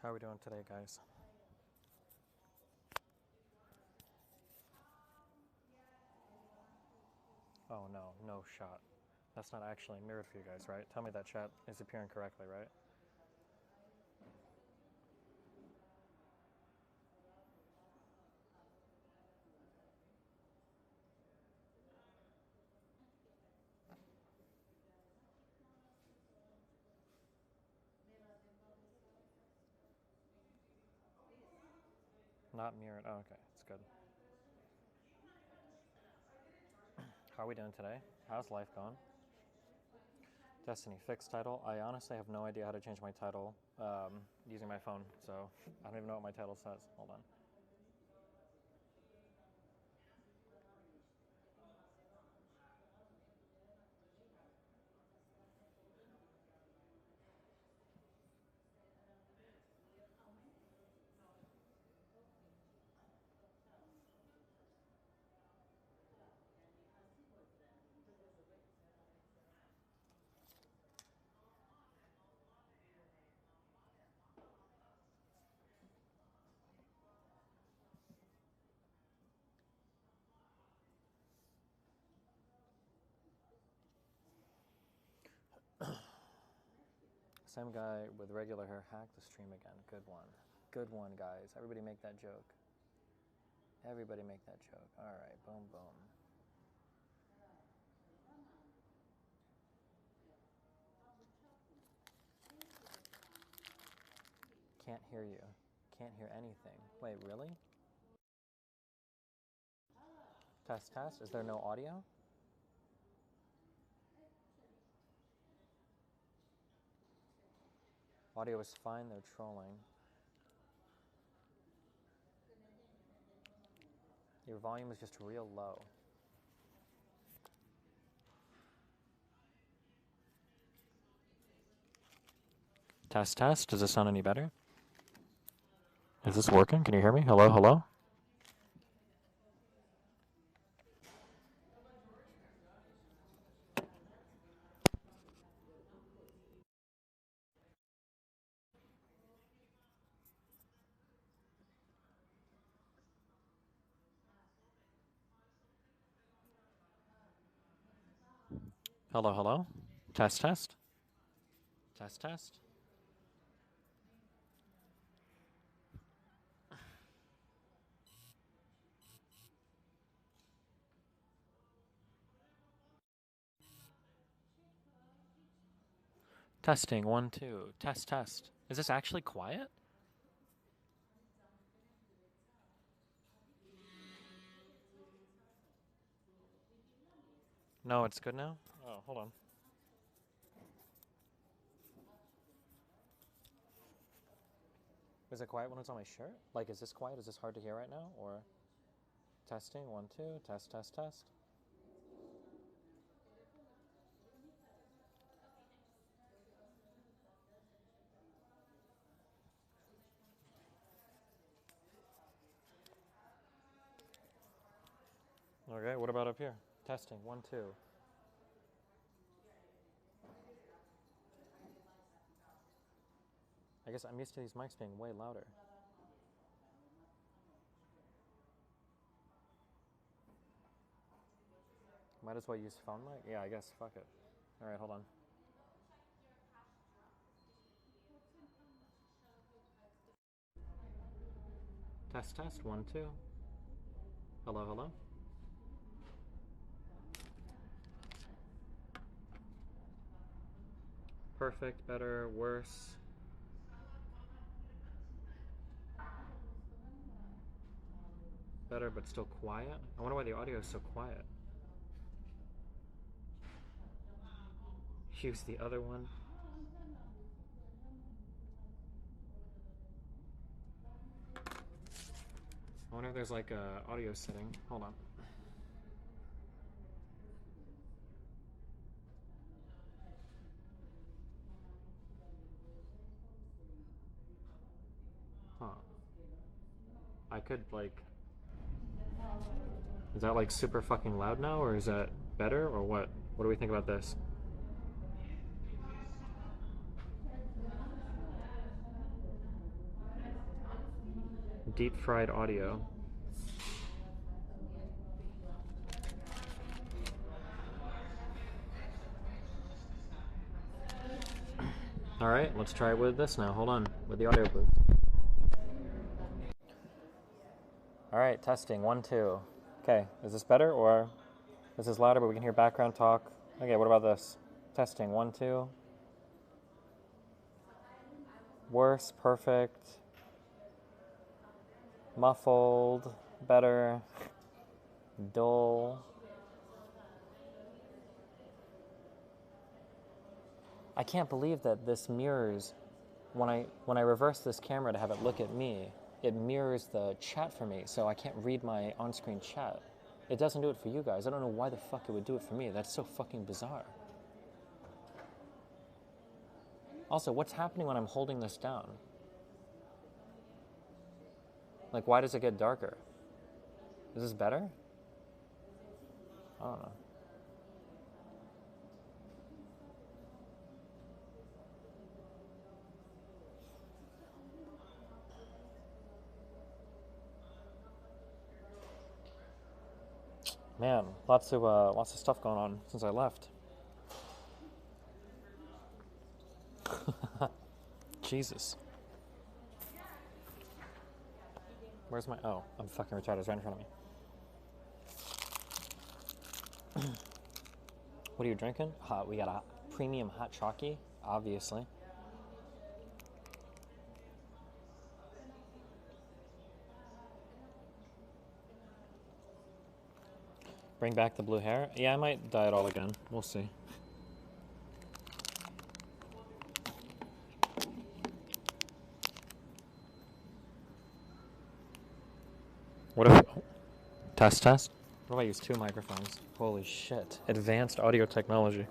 How are we doing today, guys? Oh no, no shot. That's not actually mirrored for you guys, right? Tell me that chat is appearing correctly, right? Not mirrored. Oh, okay, it's good. How are we doing today? How's life going? Destiny, fixed title. I honestly have no idea how to change my title using my phone, so I don't even know what my title says. Hold on. Same guy with regular hair hacked the stream again. Good one. Good one, guys. Everybody make that joke. Everybody make that joke. All right, boom, boom. Can't hear you. Can't hear anything. Wait, really? Test, test. Is there no audio? Audio is fine, they're trolling. Your volume is just real low. Test, test. Does this sound any better? Is this working? Can you hear me? Hello, hello? Hello, hello? Test, test. Test, test. Testing, 1, 2. Test, test. Is this actually quiet? No, it's good now? Oh, hold on. Is it quiet when it's on my shirt? Like, is this quiet? Is this hard to hear right now? Or testing, 1, 2. Test, test, test. Okay, what about up here? Testing, 1, 2. I guess I'm used to these mics being way louder. Might as well use phone mic? Yeah, I guess. Fuck it. All right, hold on. Test, test. 1, 2. Hello, hello. Perfect, better, worse. Better, but still quiet. I wonder why the audio is so quiet. Use the other one. I wonder if there's like a audio setting. Hold on. Huh. I could like... Is that like super fucking loud now, or is that better, or what? What do we think about this? deep fried audio. All right, let's try it with this now. Hold on, with the audio booth. All right, testing, 1, 2. Okay, is this better or this is louder, but we can hear background talk? Okay, what about this? Testing, 1, 2. Worse, perfect, muffled, better, dull. I can't believe that this mirrors, when I reverse this camera to have it look at me, it mirrors the chat for me, so I can't read my on-screen chat. It doesn't do it for you guys. I don't know why the fuck it would do it for me. That's so fucking bizarre. Also, what's happening when I'm holding this down? Like, why does it get darker? Is this better? I don't know. Man, lots of stuff going on since I left. Jesus. Where's my... Oh, I'm fucking retarded. It's right in front of me. What are you drinking? We got a premium hot chalky, obviously. Bring back the blue hair? Yeah, I might dye it all again. We'll see. What if... Test, test? What if I use 2 microphones? Holy shit. Advanced audio technology.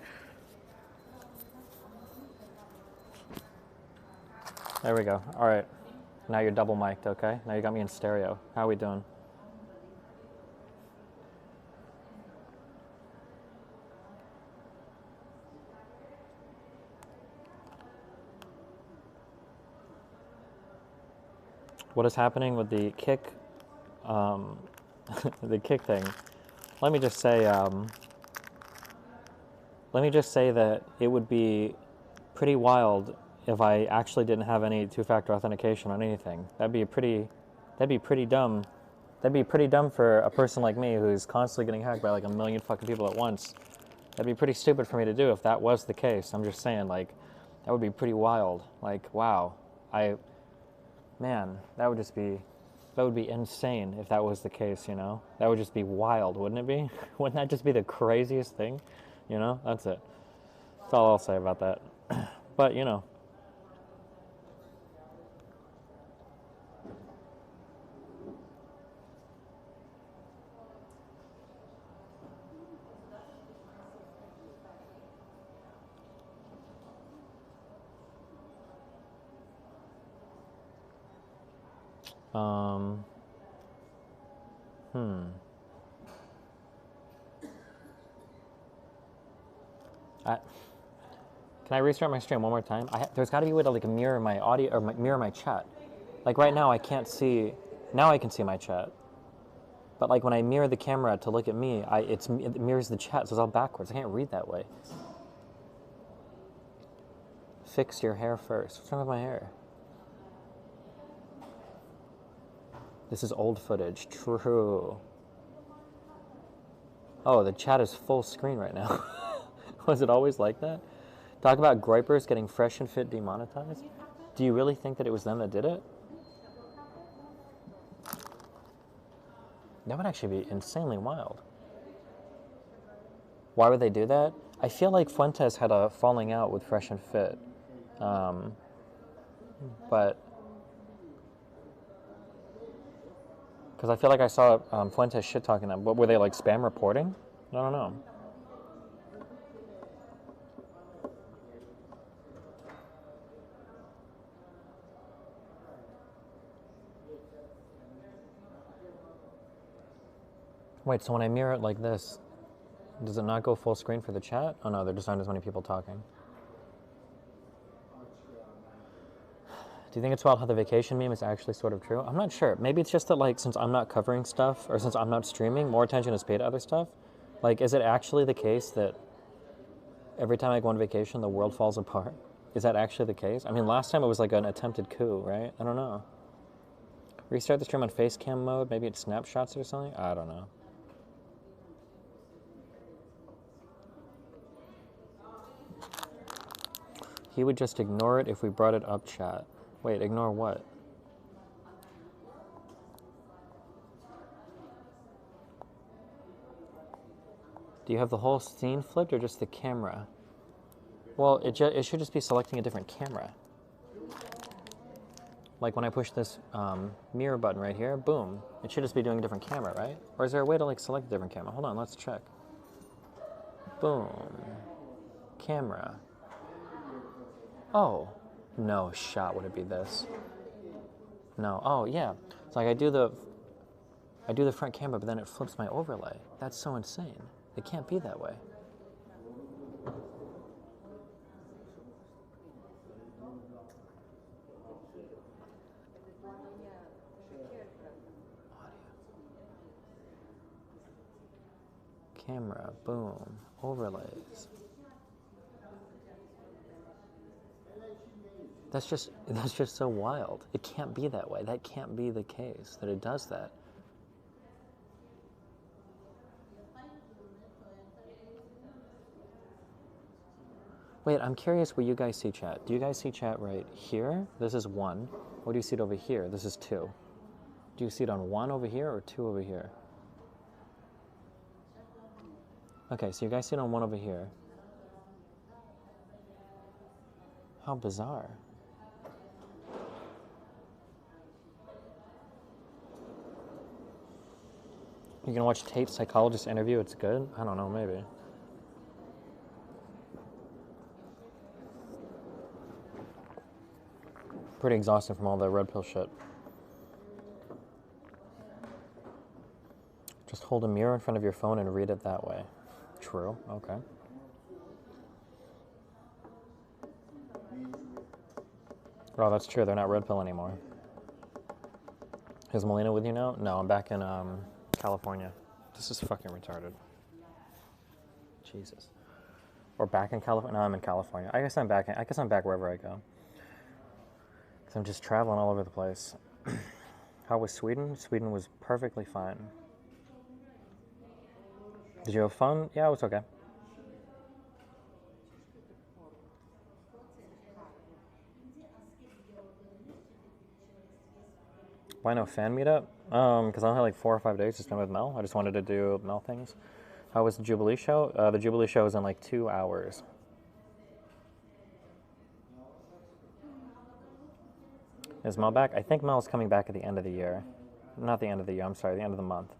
There we go. All right. Now you're double mic'd, okay? Now you got me in stereo. How are we doing? What is happening with the kick, the kick thing? Let me just say that it would be pretty wild if I actually didn't have any 2-factor authentication on anything. That'd be pretty dumb. That'd be pretty dumb for a person like me who's constantly getting hacked by like a million fucking people at once. That'd be pretty stupid for me to do if that was the case. I'm just saying, like, that would be pretty wild. Like, wow. Man, that would be insane if that was the case, you know? That would just be wild, wouldn't it be? Wouldn't that just be the craziest thing? You know? That's it. That's all I'll say about that. But, you know. Can I restart my stream one more time? There's got to be a way to like mirror my audio or mirror my chat. Like right now, I can't see. Now I can see my chat. But like when I mirror the camera to look at me, it mirrors the chat, so it's all backwards. I can't read that way. Fix your hair first. What's wrong with my hair? This is old footage. True. Oh, the chat is full screen right now. Was it always like that? Talk about Groypers getting Fresh and Fit demonetized. Do you really think that it was them that did it? That would actually be insanely wild. Why would they do that? I feel like Fuentes had a falling out with Fresh and Fit. But... Because I feel like I saw Fuentes shit-talking them. What, were they like spam reporting? I don't know. Wait, so when I mirror it like this, does it not go full screen for the chat? Oh no, there just aren't as many people talking. Do you think it's wild how the vacation meme is actually sort of true? I'm not sure. Maybe it's just that, like, since I'm not covering stuff, or since I'm not streaming, more attention is paid to other stuff. Like, is it actually the case that every time I go on vacation, the world falls apart? Is that actually the case? I mean, last time it was like an attempted coup, right? I don't know. Restart the stream on face cam mode. Maybe it's snapshots or something? I don't know. He would just ignore it if we brought it up, chat. Wait, ignore what? Do you have the whole scene flipped or just the camera? Well, it should just be selecting a different camera. Like when I push this mirror button right here, boom. It should just be doing a different camera, right? Or is there a way to like select a different camera? Hold on, let's check. Boom. Camera. Oh, no shot would it be this. No, oh yeah. It's like I do the front camera, but then it flips my overlay. That's so insane. It can't be that way. Camera, boom, overlays. That's just so wild. It can't be that way. That can't be the case, that it does that. Wait, I'm curious where you guys see chat. Do you guys see chat right here? This is 1. Or do you see it over here? This is 2. Do you see it on 1 over here or 2 over here? Okay, so you guys see it on 1 over here. How bizarre. You can watch Tate's psychologist interview, it's good? I don't know, maybe. Pretty exhausting from all the red pill shit. Just hold a mirror in front of your phone and read it that way. True, okay. Oh, that's true, they're not red pill anymore. Is Melina with you now? No, I'm back in California. This is fucking retarded. Jesus. Or back in California? No, I'm in California. I guess I'm back wherever I go. Because I'm just traveling all over the place. How was Sweden? Sweden was perfectly fine. Did you have fun? Yeah, it was okay. Why no fan meetup? Because I only had like 4 or 5 days to spend with Mel. I just wanted to do Mel things. How was the Jubilee show? The Jubilee show was in like 2 hours. Is Mel back? I think Mel's coming back at the end of the year. Not the end of the year, I'm sorry, the end of the month.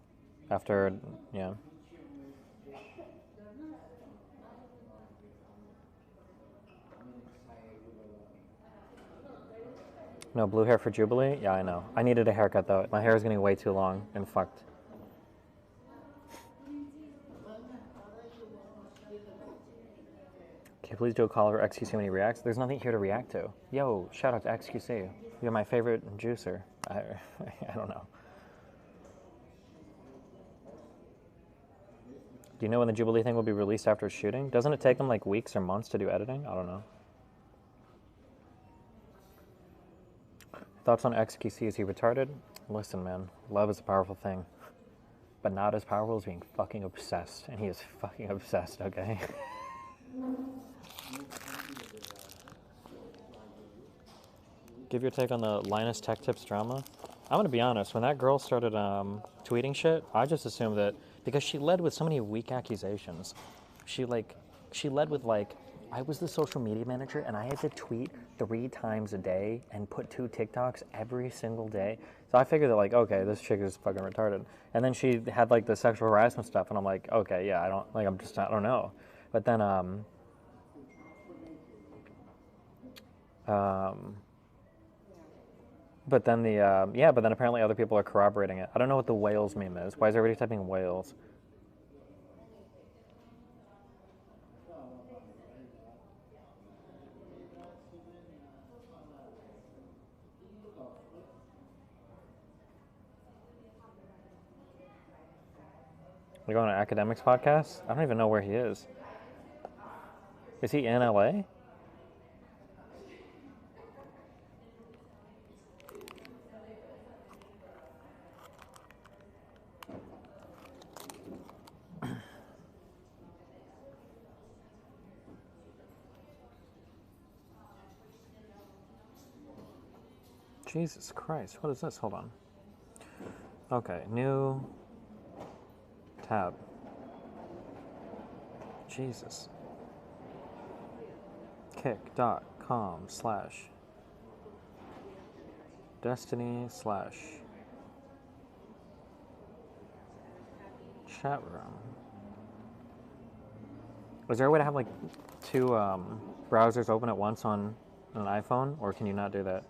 After, yeah. No blue hair for Jubilee? Yeah, I know. I needed a haircut though. My hair is getting way too long and fucked. Okay, please do a call for XQC when he reacts. There's nothing here to react to. Yo, shout out to XQC. You're my favorite juicer. I don't know. Do you know when the Jubilee thing will be released after shooting? Doesn't it take them like weeks or months to do editing? I don't know. Thoughts on XQC? Is he retarded? Listen, man, love is a powerful thing. But not as powerful as being fucking obsessed. And he is fucking obsessed, okay? Give your take on the Linus Tech Tips drama. I'm gonna be honest, when that girl started tweeting shit, I just assumed that, because she led with so many weak accusations. She led with like, I was the social media manager and I had to tweet 3 times a day and put 2 TikToks every single day. So I figured that like, okay, this chick is fucking retarded. And then she had like the sexual harassment stuff and I'm like, okay, yeah, I don't know. But then, but then apparently other people are corroborating it. I don't know what the whales meme is. Why is everybody typing whales? We go on an academics podcast? I don't even know where he is. Is he in LA? Jesus Christ, what is this? Hold on. Okay, new tab. Jesus. kick.com/destiny/chat room. Is there a way to have like two browsers open at once on an iPhone, or can you not do that?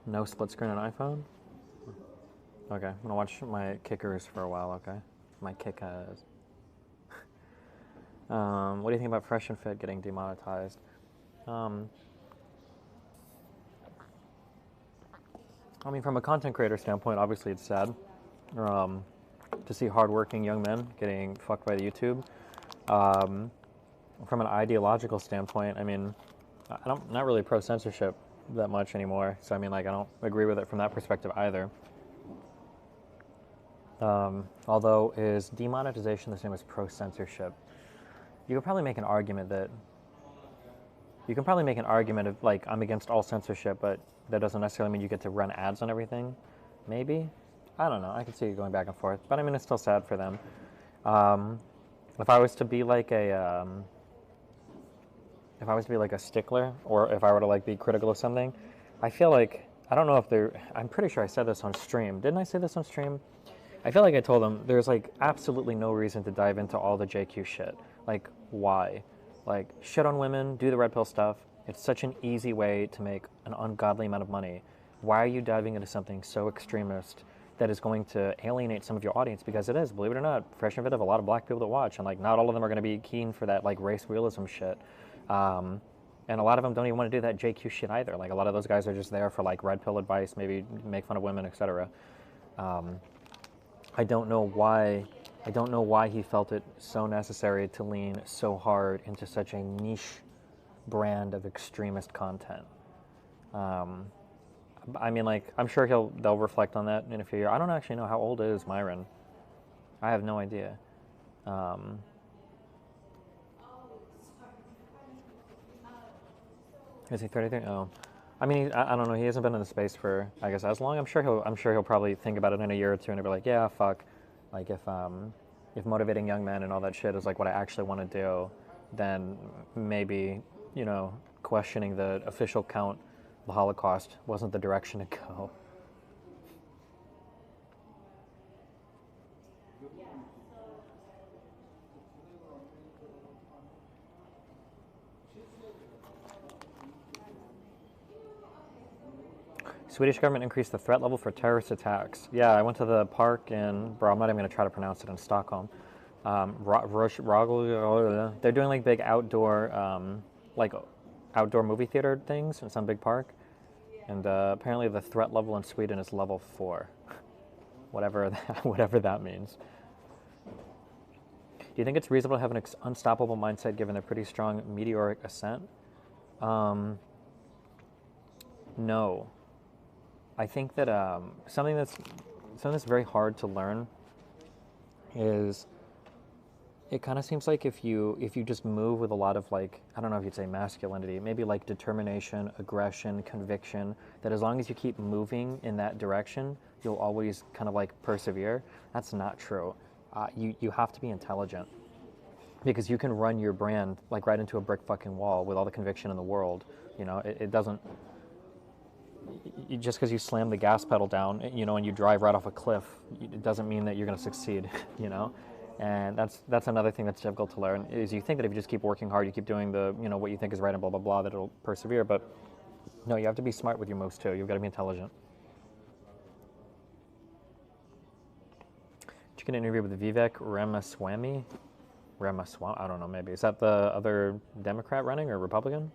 No split screen on iPhone? Okay, I'm gonna watch my kickers for a while, okay? My kickers. What do you think about Fresh and Fit getting demonetized? I mean, from a content creator standpoint, obviously it's sad to see hardworking young men getting fucked by the YouTube. From an ideological standpoint, I mean, I'm not really pro censorship that much anymore, so I mean, like, I don't agree with it from that perspective either. Although, is demonetization the same as pro censorship? You could probably make an argument that of like, I'm against all censorship, but that doesn't necessarily mean you get to run ads on everything. Maybe, I don't know. I can see it going back and forth, but I mean, it's still sad for them. If I was to be like a stickler, or if I were to like be critical of something, I feel like, I don't know if I'm pretty sure I said this on stream. Didn't I say this on stream? I feel like I told them there's like absolutely no reason to dive into all the JQ shit. Like, why? Like, shit on women, do the red pill stuff. It's such an easy way to make an ungodly amount of money. Why are you diving into something so extremist that is going to alienate some of your audience? Because it is, believe it or not, Fresh and Fit have a lot of black people that watch, and like not all of them are going to be keen for that like race realism shit. And a lot of them don't even want to do that JQ shit either. Like, a lot of those guys are just there for like red pill advice, maybe make fun of women, etc. I don't know why he felt it so necessary to lean so hard into such a niche brand of extremist content. I mean, like, I'm sure they'll reflect on that in a few years. I don't actually know how old is Myron. I have no idea. Is he 33? Oh, I mean, I don't know. He hasn't been in the space for, I guess, as long. I'm sure he'll probably think about it in a year or two and he'll be like, yeah, fuck. Like, if motivating young men and all that shit is like what I actually want to do, then maybe, questioning the official count of the Holocaust wasn't the direction to go. Swedish government increased the threat level for terrorist attacks. Yeah, I went to the park in, I'm not even going to try to pronounce it, in Stockholm. They're doing like big outdoor movie theater things in some big park. And apparently the threat level in Sweden is level 4. whatever that means. Do you think it's reasonable to have an unstoppable mindset given their pretty strong meteoric ascent? No. I think that something that's very hard to learn is, it kind of seems like if you just move with a lot of, like, I don't know if you'd say masculinity, maybe like determination, aggression, conviction, that as long as you keep moving in that direction, you'll always kind of like persevere. That's not true. You have to be intelligent, because you can run your brand like right into a brick fucking wall with all the conviction in the world. It doesn't. Just because you slam the gas pedal down, and you drive right off a cliff, it doesn't mean that you're going to succeed, And that's another thing that's difficult to learn, is you think that if you just keep working hard, you keep doing the, what you think is right and blah, blah, blah, that it'll persevere. But no, you have to be smart with your moves too. You've got to be intelligent. Did you get an interview with Vivek Ramaswamy? Ramaswamy, I don't know, maybe. Is that the other Democrat running or Republican?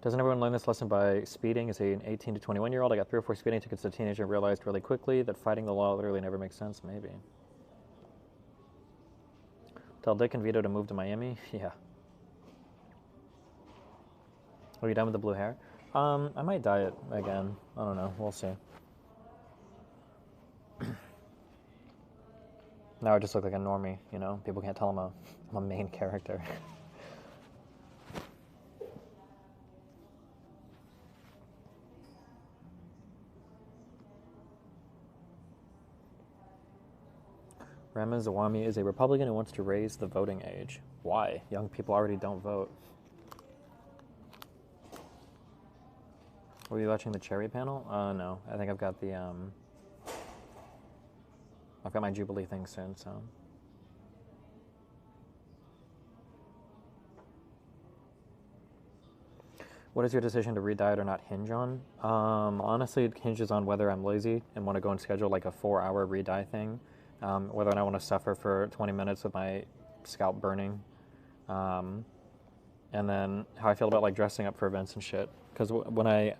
Doesn't everyone learn this lesson by speeding? As an 18 to 21-year-old, I got 3 or 4 speeding tickets as a teenager and realized really quickly that fighting the law literally never makes sense. Maybe. Tell Dick and Vito to move to Miami? Yeah. Are you done with the blue hair? I might dye it again. I don't know. We'll see. Now I just look like a normie, you know? People can't tell I'm a main character. Ramaswamy is a Republican who wants to raise the voting age. Why? Young people already don't vote. Were you watching the Cherry panel? No. I think I've got the, I've got my Jubilee thing soon, so. What is your decision to re-diet or not hinge on? Honestly, it hinges on whether I'm lazy and want to go and schedule like a 4-hour re-dye thing. Whether or not I want to suffer for 20 minutes with my scalp burning. And then how I feel about like dressing up for events and shit. Because when I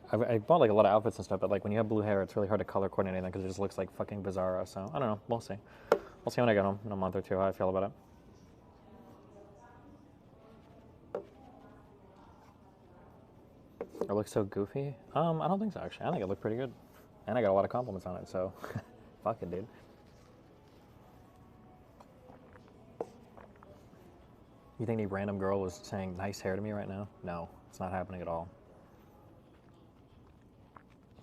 bought like a lot of outfits and stuff, but like when you have blue hair, it's really hard to color coordinate anything because it just looks like fucking bizarro. So I don't know. We'll see. We'll see when I get home in a month or two how I feel about it. It looks so goofy. I don't think so actually. I think it looked pretty good, and I got a lot of compliments on it. So, fuck it, dude. You think any random girl was saying nice hair to me right now? No, it's not happening at all.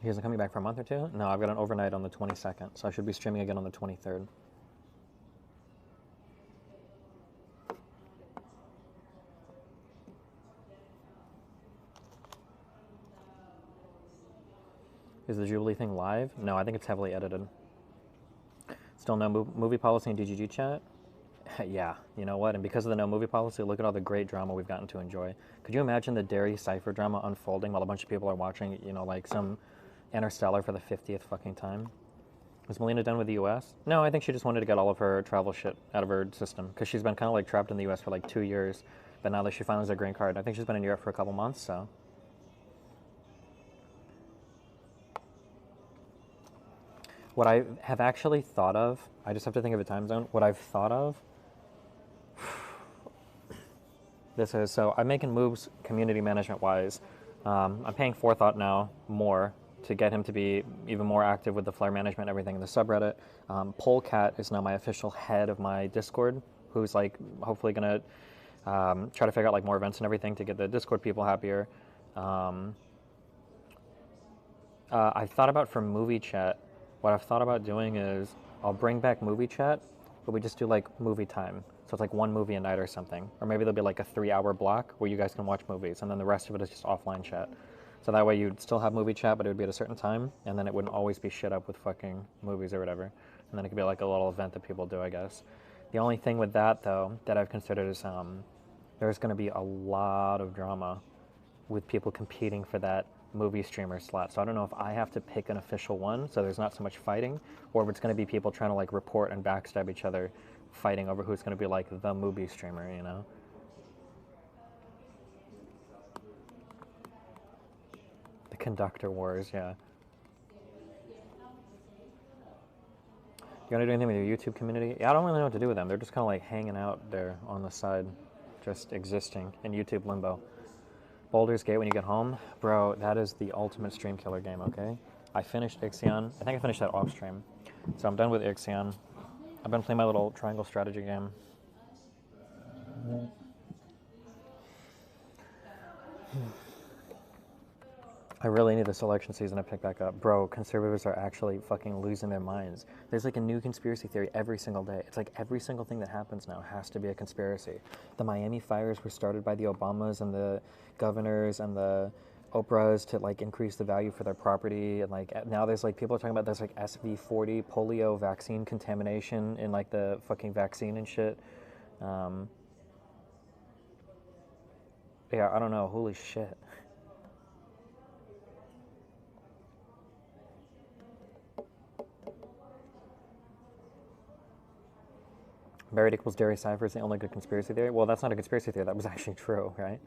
He isn't coming back for a month or two? No, I've got an overnight on the 22nd, so I should be streaming again on the 23rd. Is the Jubilee thing live? No, I think it's heavily edited. Still no movie policy in DGG chat? Yeah, you know what? And because of the no movie policy, look at all the great drama we've gotten to enjoy. Could you imagine the Dairy Cypher drama unfolding while a bunch of people are watching, you know, like some Interstellar for the 50th fucking time? Was Melina done with the U.S.? No, I think she just wanted to get all of her travel shit out of her system because she's been kind of like trapped in the U.S. for like 2 years. But now that she finally has a green card, I think she's been in Europe for a couple months, so. What I have actually thought of, I just have to think of a time zone. What I've thought of, this is, so I'm making moves community management wise. I'm paying Forethought now more to get him to be even more active with the flare management and everything in the subreddit. Polecat is now my official head of my Discord, who's like hopefully gonna try to figure out like more events and everything to get the Discord people happier. I've thought about for movie chat, what I've thought about doing is I'll bring back movie chat, but we just do like movie time. So it's like one movie a night or something. Or maybe there'll be like a 3-hour block where you guys can watch movies and then the rest of it is just offline chat. So that way you'd still have movie chat, but it would be at a certain time, and then it wouldn't always be shit up with fucking movies or whatever. And then it could be like a little event that people do, I guess. The only thing with that though, that I've considered is there's gonna be a lot of drama with people competing for that movie streamer slot. So I don't know if I have to pick an official one so there's not so much fighting, or if it's going to be people trying to like report and backstab each other fighting over who's going to be like the movie streamer, you know? The conductor wars, yeah. You want to do anything with your YouTube community? Yeah, I don't really know what to do with them. They're just kind of like hanging out there on the side, just existing in YouTube limbo. Baldur's Gate when you get home, bro, that is the ultimate stream killer game, okay? I finished Ixion. I think I finished that off stream. So I'm done with Ixion. I've been playing my little triangle strategy game. I really need this election season to pick back up. Bro, conservatives are actually fucking losing their minds. There's like a new conspiracy theory every single day. It's like every single thing that happens now has to be a conspiracy. The Miami fires were started by the Obamas and the governors and the Oprahs to like increase the value for their property. And like now there's like people are talking about there's like SV40 polio vaccine contamination in like the fucking vaccine and shit. Yeah, I don't know. Holy shit. Buried equals Dairy Cipher is the only good conspiracy theory. Well, that's not a conspiracy theory. That was actually true, right?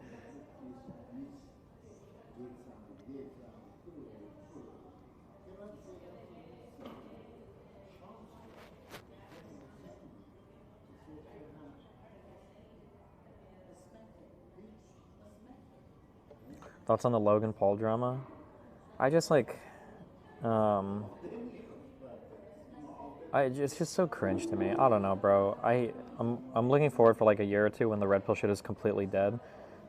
Thoughts on the Logan Paul drama? I just like, um, it's just so cringe to me. I don't know, bro. I'm looking forward for like a year or two when the red pill shit is completely dead.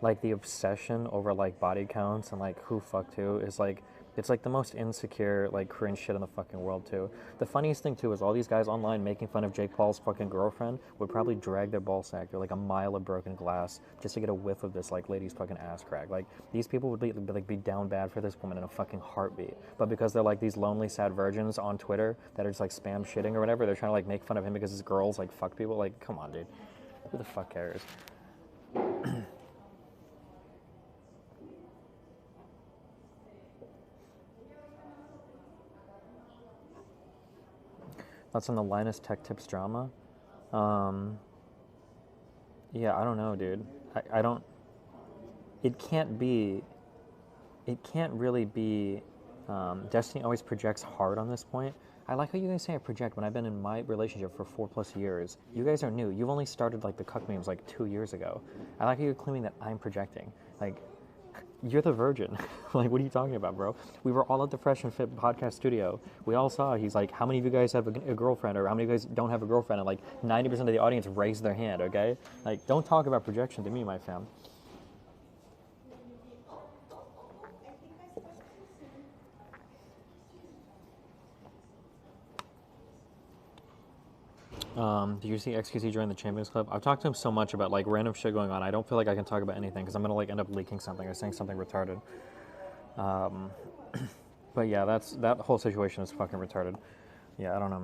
Like the obsession over like body counts and like who fucked who is like, it's like the most insecure like cringe shit in the fucking world too. The funniest thing too is all these guys online making fun of Jake Paul's fucking girlfriend would probably drag their ball sack through like a mile of broken glass just to get a whiff of this like lady's fucking ass crack. Like these people would be down bad for this woman in a fucking heartbeat. But because they're like these lonely sad virgins on Twitter that are just like spam shitting or whatever, they're trying to like make fun of him because his girls like fuck people. Like come on, dude. Who the fuck cares? That's on the Linus Tech Tips drama. Um, yeah, I don't know, dude. I don't. It can't be. It can't really be. Destiny always projects hard on this point. I like how you guys say I project when I've been in my relationship for 4+ years. You guys are new. You've only started like the cuck memes like 2 years ago. I like how you're claiming that I'm projecting. Like, you're the virgin. Like, what are you talking about, bro? We were all at the Fresh and Fit podcast studio. We all saw, he's like, how many of you guys have a girlfriend, or how many of you guys don't have a girlfriend? And like 90% of the audience raised their hand, okay? Like, don't talk about projection to me, my fam. Did you see XQC join the Champions Club? I've talked to him so much about like random shit going on. I don't feel like I can talk about anything because I'm gonna like end up leaking something or saying something retarded. But yeah, that whole situation is fucking retarded. Yeah, I don't know,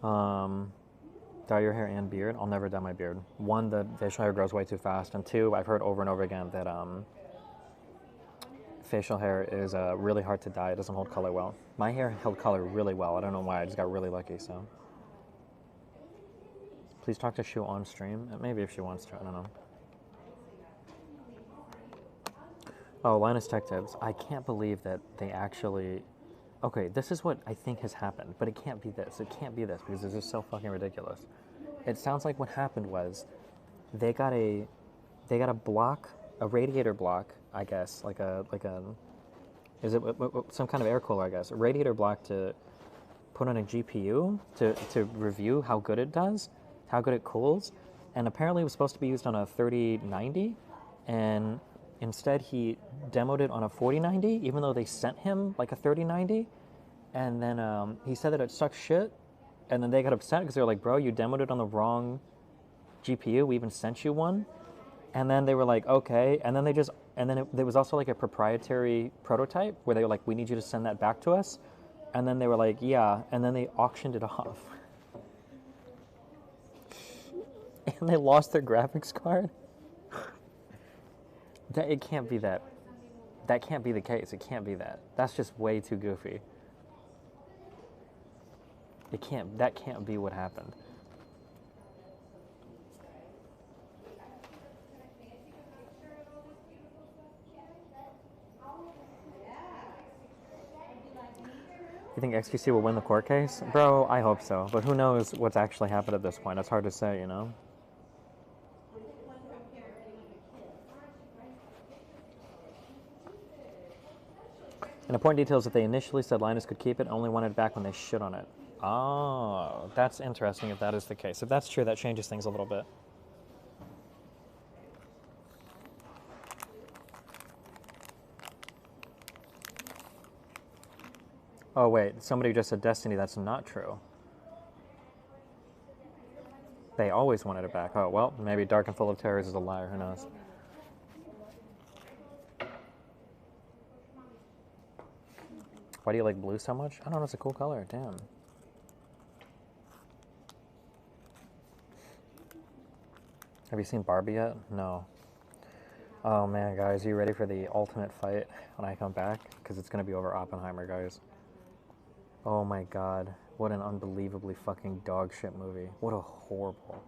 man. Dye your hair and beard? I'll never dye my beard. One, the facial hair grows way too fast, and two, I've heard over and over again that facial hair is really hard to dye. It doesn't hold color well. My hair held color really well. I don't know why. I just got really lucky. So, please talk to Shu on stream. Maybe if she wants to. I don't know. Oh, Linus Tech Tips. I can't believe that they actually. Okay, this is what I think has happened, but it can't be this. It can't be this because this is so fucking ridiculous. It sounds like what happened was they got a block, a radiator block, I guess, like a is it some kind of air cooler, I guess, a radiator block to put on a GPU to review how good it does, how good it cools, and apparently it was supposed to be used on a 3090, and instead he demoed it on a 4090, even though they sent him like a 3090, and then he said that it sucks shit, and then they got upset because they were like, bro, you demoed it on the wrong GPU, we even sent you one. And then they were like, okay. And then there was also like a proprietary prototype where they were like, we need you to send that back to us. And then they were like, yeah. And then they auctioned it off. And they lost their graphics card. It can't be that. That can't be the case. It can't be that. That's just way too goofy. That can't be what happened. You think XQC will win the court case? Bro, I hope so. But who knows what's actually happened at this point? It's hard to say, you know? An important detail is that they initially said Linus could keep it and only wanted it back when they shit on it. Oh, that's interesting if that is the case. If that's true, that changes things a little bit. Oh, wait. Somebody just said Destiny. That's not true. They always wanted it back. Oh, well, maybe Dark and Full of Terrors is a liar. Who knows? Why do you like blue so much? I don't know. It's a cool color. Damn. Have you seen Barbie yet? No. Oh, man, guys. Are you ready for the ultimate fight when I come back? Because it's going to be over Oppenheimer, guys. Oh, my God. What an unbelievably fucking dog shit movie. What a horrible,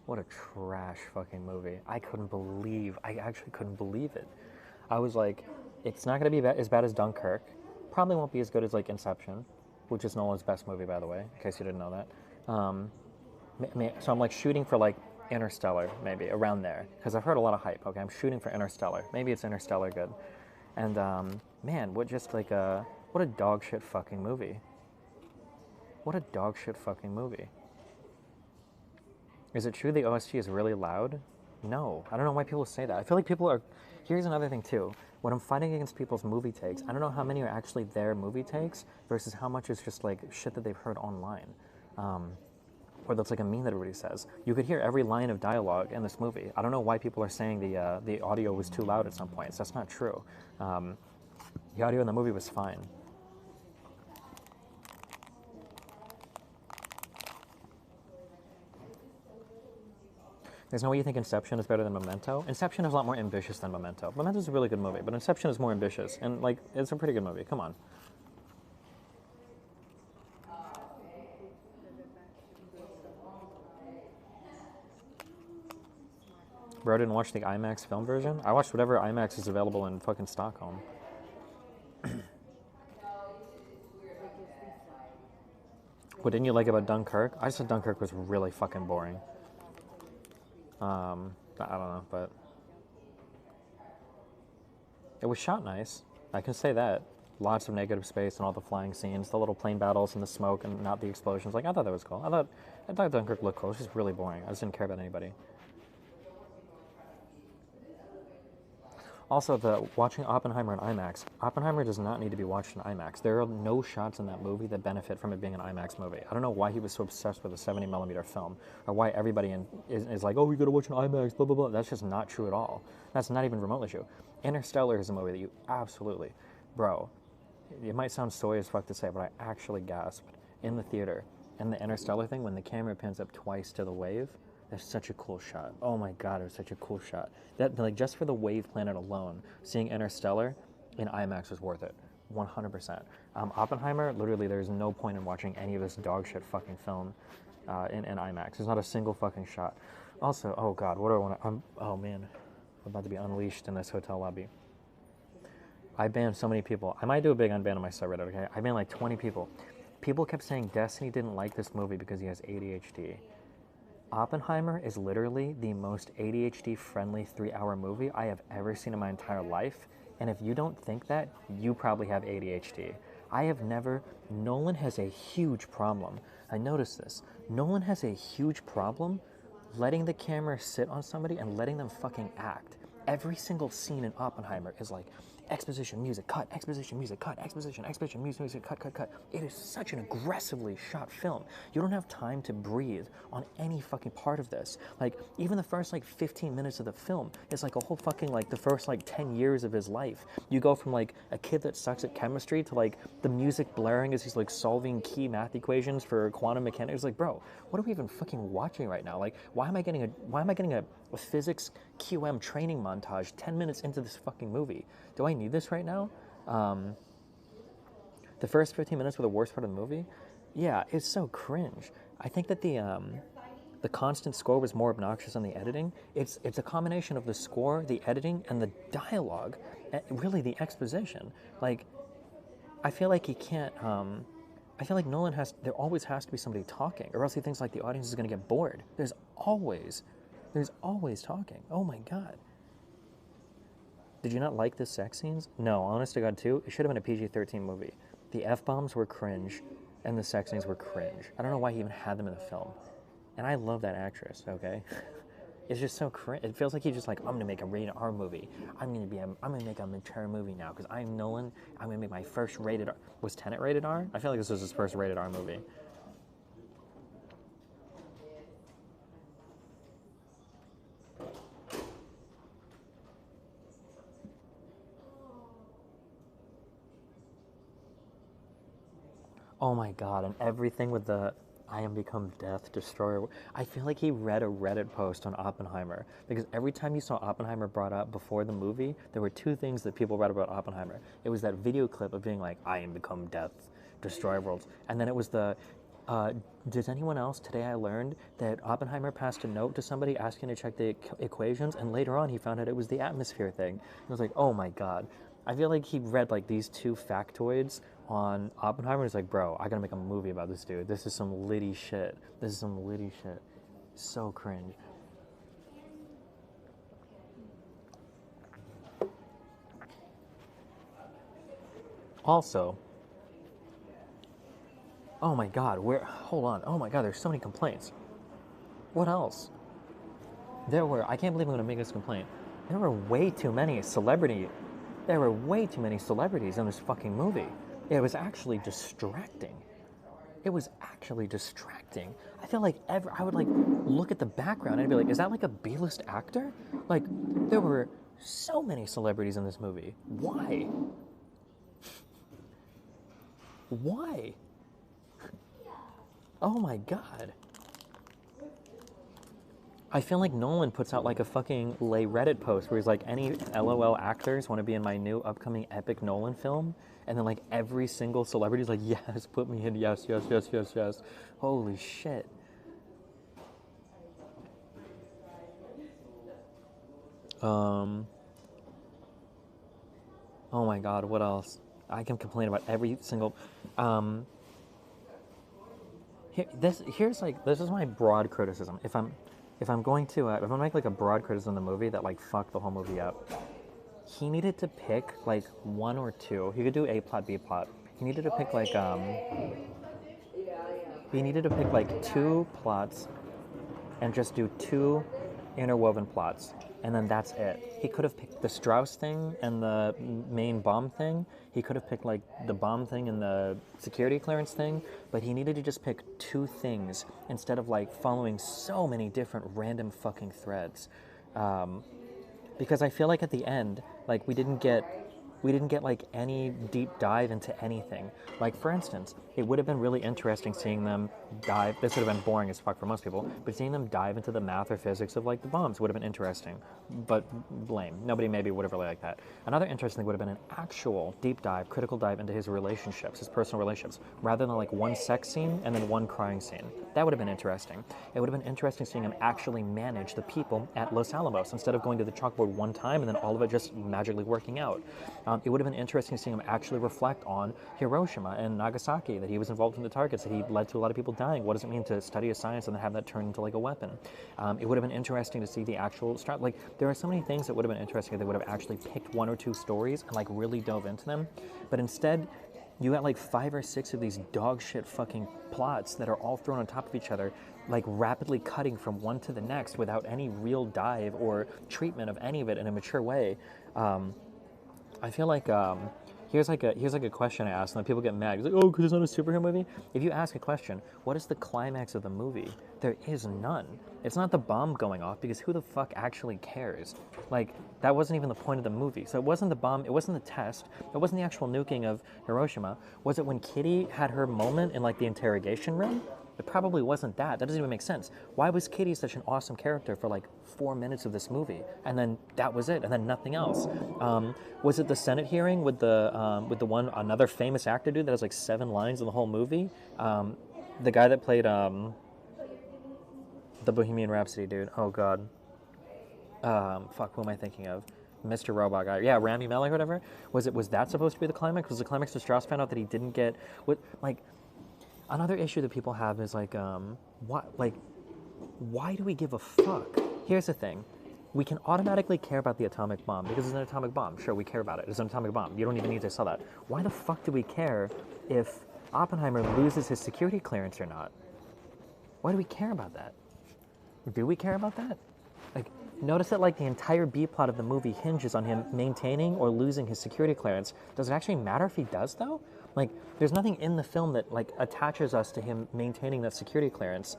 what a trash fucking movie. I actually couldn't believe it. I was like, it's not going to be as bad as Dunkirk. Probably won't be as good as like Inception, which is Nolan's best movie, by the way, in case you didn't know that. So I'm like shooting for like Interstellar, maybe around there, because I've heard a lot of hype. Okay, I'm shooting for Interstellar. Maybe it's Interstellar good. And man, what a dog shit fucking movie. What a dog shit fucking movie. Is it true the OST is really loud? No. I don't know why people say that. I feel like people are... Here's another thing too. When I'm fighting against people's movie takes, I don't know how many are actually their movie takes versus how much is just like shit that they've heard online. Or that's like a meme that everybody says. You could hear every line of dialogue in this movie. I don't know why people are saying the audio was too loud at some points. That's not true. The audio in the movie was fine. There's no way you think Inception is better than Memento? Inception is a lot more ambitious than Memento. Memento's a really good movie, but Inception is more ambitious. And, like, it's a pretty good movie. Come on. Bro, didn't watch the IMAX film version? I watched whatever IMAX is available in fucking Stockholm. What didn't you like about Dunkirk? I just thought Dunkirk was really fucking boring. I don't know, but it was shot nice. I can say that. Lots of negative space and all the flying scenes, the little plane battles and the smoke and not the explosions. Like, I thought that was cool. I thought Dunkirk looked cool. It was just really boring. I just didn't care about anybody. Also, watching Oppenheimer in IMAX, Oppenheimer does not need to be watched in IMAX. There are no shots in that movie that benefit from it being an IMAX movie. I don't know why he was so obsessed with a 70mm film, or why everybody is like, oh, you gotta watch an IMAX, blah, blah, blah. That's just not true at all. That's not even remotely true. Interstellar is a movie that you absolutely, bro, it might sound soy as fuck to say, but I actually gasped in the theater. And the Interstellar thing, when the camera pans up twice to the wave, that's such a cool shot. Oh my god, it was such a cool shot. That, like, just for the wave planet alone, seeing Interstellar in IMAX was worth it. 100%. Oppenheimer, literally, there's no point in watching any of this dog shit fucking film in IMAX. There's not a single fucking shot. Also, oh god, what do I want to... oh man, I'm about to be unleashed in this hotel lobby. I banned so many people. I might do a big unban on my subreddit, okay? I banned like 20 people. People kept saying Destiny didn't like this movie because he has ADHD. Oppenheimer is literally the most ADHD-friendly 3-hour movie I have ever seen in my entire life. And if you don't think that, you probably have ADHD. Nolan has a huge problem. I noticed this. Nolan has a huge problem letting the camera sit on somebody and letting them fucking act. Every single scene in Oppenheimer is like, exposition, music, cut, exposition, music, cut, exposition, music, cut, cut, cut. It is such an aggressively shot film. You don't have time to breathe on any fucking part of this. Like, even the first, 15 minutes of the film is like a whole fucking, the first, 10 years of his life. You go from, a kid that sucks at chemistry to, the music blaring as he's, solving key math equations for quantum mechanics. It's like, bro, what are we even fucking watching right now? Why am I getting a physics QM training montage 10 minutes into this fucking movie? Do I need this right now? The first 15 minutes were the worst part of the movie. Yeah, it's so cringe. I think that the constant score was more obnoxious than the editing. It's a combination of the score, the editing, and the dialogue, really the exposition. I feel like he can't. I feel like Nolan there always has to be somebody talking, or else he thinks the audience is going to get bored. There's always talking. Oh my god. Did you not like the sex scenes? No, honest to God, too. It should have been a PG-13 movie. The F-bombs were cringe, and the sex scenes were cringe. I don't know why he even had them in the film. And I love that actress, okay? It's just so cringe. It feels like he's just I'm gonna make a rated R movie. I'm gonna make a mature movie now, because I'm Nolan. I'm gonna make my first rated R. Was Tenet rated R? I feel like this was his first rated R movie. Oh my god, and everything with the I am become death, destroyer. I feel like he read a Reddit post on Oppenheimer, because every time you saw Oppenheimer brought up before the movie, there were two things that people read about Oppenheimer. It was that video clip of being I am become death, destroyer worlds. And then it was the Does anyone else, today I learned that Oppenheimer passed a note to somebody asking to check the equations, and later on he found out it was the atmosphere thing. I was like, oh my god. I feel like he read like these 2 factoids on Oppenheimer and was like, bro, I gotta make a movie about this dude. This is some litty shit. This is some litty shit. So cringe. Also, oh my god, hold on. Oh my god, there's so many complaints. What else? I can't believe I'm gonna make this complaint. There were way too many celebrities in this fucking movie. It was actually distracting. I feel like I would like look at the background and I'd be like, is that like a B-list actor? Like, there were so many celebrities in this movie. Why? Why? Oh my god. I feel like Nolan puts out like a fucking lay Reddit post where he's like, any LOL actors want to be in my new upcoming epic Nolan film? And then like every single celebrity's like, yes, put me in, yes. Holy shit. Oh my god, what else? I can complain about every single... this is my broad criticism. If I'm going to make like a broad criticism of the movie that like fucked the whole movie up, he needed to pick like 1 or 2. He could do A plot, B plot. He needed to pick like 2 plots and just do 2 interwoven plots, and then that's it. He could have picked the Strauss thing and the main bomb thing. He could have picked like the bomb thing and the security clearance thing, but he needed to just pick 2 things instead of like following so many different random fucking threads. Because I feel like at the end, like we didn't get like any deep dive into anything. Like for instance, it would have been really interesting seeing them dive, this would have been boring as fuck for most people, but seeing them dive into the math or physics of like the bombs would have been interesting, but lame. Nobody maybe would have really liked that. Another interesting thing would have been an actual deep dive, critical dive into his relationships, his personal relationships, rather than like 1 sex scene and then 1 crying scene. That would have been interesting. It would have been interesting seeing him actually manage the people at Los Alamos instead of going to the chalkboard 1 time and then all of it just magically working out. It would have been interesting seeing him actually reflect on Hiroshima and Nagasaki, that he was involved in the targets, that he led to a lot of people dying. What does it mean to study a science and then have that turn into like a weapon? It would have been interesting to see the actual, like there are so many things that would have been interesting if they would have actually picked 1 or 2 stories and like really dove into them. But instead, you got like 5 or 6 of these dog shit fucking plots that are all thrown on top of each other, like rapidly cutting from one to the next without any real dive or treatment of any of it in a mature way. I feel like here's like a question I ask, and then people get mad. It's like, oh, because it's not a superhero movie. If you ask a question, what is the climax of the movie? There is none. It's not the bomb going off, because who the fuck actually cares? Like, that wasn't even the point of the movie. So it wasn't the bomb, it wasn't the test, it wasn't the actual nuking of Hiroshima. Was it when Kitty had her moment in like the interrogation room? It probably wasn't that. That doesn't even make sense. Why was Kitty such an awesome character for like 4 minutes of this movie, and then that was it, and then nothing else? Was it the Senate hearing with the another famous actor dude that has like 7 lines in the whole movie? The guy that played the Bohemian Rhapsody dude. Oh god. Fuck. Who am I thinking of? Mr. Robot guy. Yeah, Rami Malek or whatever. Was that supposed to be the climax? Was the climax that Strauss found out that he didn't get what like? Another issue that people have is like, why do we give a fuck? Here's the thing. We can automatically care about the atomic bomb because it's an atomic bomb. Sure, we care about it. It's an atomic bomb. You don't even need to sell that. Why the fuck do we care if Oppenheimer loses his security clearance or not? Why do we care about that? Do we care about that? Like, notice that like the entire B plot of the movie hinges on him maintaining or losing his security clearance. Does it actually matter if he does though? Like, there's nothing in the film that like attaches us to him maintaining that security clearance.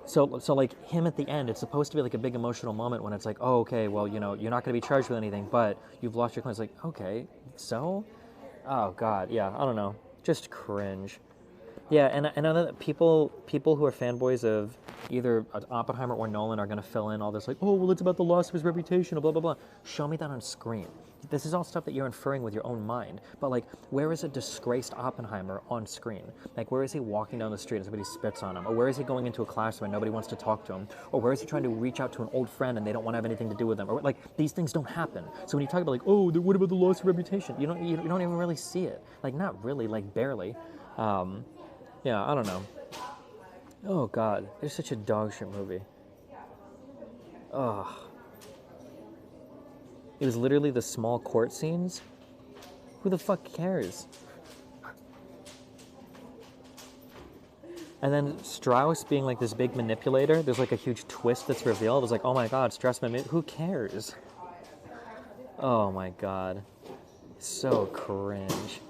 So like him at the end, it's supposed to be like a big emotional moment when it's like, oh, okay, well, you know, you're not going to be charged with anything, but you've lost your clearance. Like, okay, so? Oh God, yeah, I don't know, just cringe. Yeah, and I know that people who are fanboys of either Oppenheimer or Nolan are going to fill in all this like, oh, well, it's about the loss of his reputation, blah, blah, blah. Show me that on screen. This is all stuff that you're inferring with your own mind. But, like, where is a disgraced Oppenheimer on screen? Like, where is he walking down the street and somebody spits on him? Or where is he going into a classroom and nobody wants to talk to him? Or where is he trying to reach out to an old friend and they don't want to have anything to do with him? Or, like, these things don't happen. So when you talk about, like, oh, what about the loss of reputation? You don't even really see it. Like, not really, like, barely. Yeah, I don't know. Oh, God. It's such a dog shit movie. Ugh. It was literally the small court scenes. Who the fuck cares? And then Strauss being like this big manipulator, there's like a huge twist that's revealed. It's like, oh my God, Strauss, who cares? Oh my God. So cringe.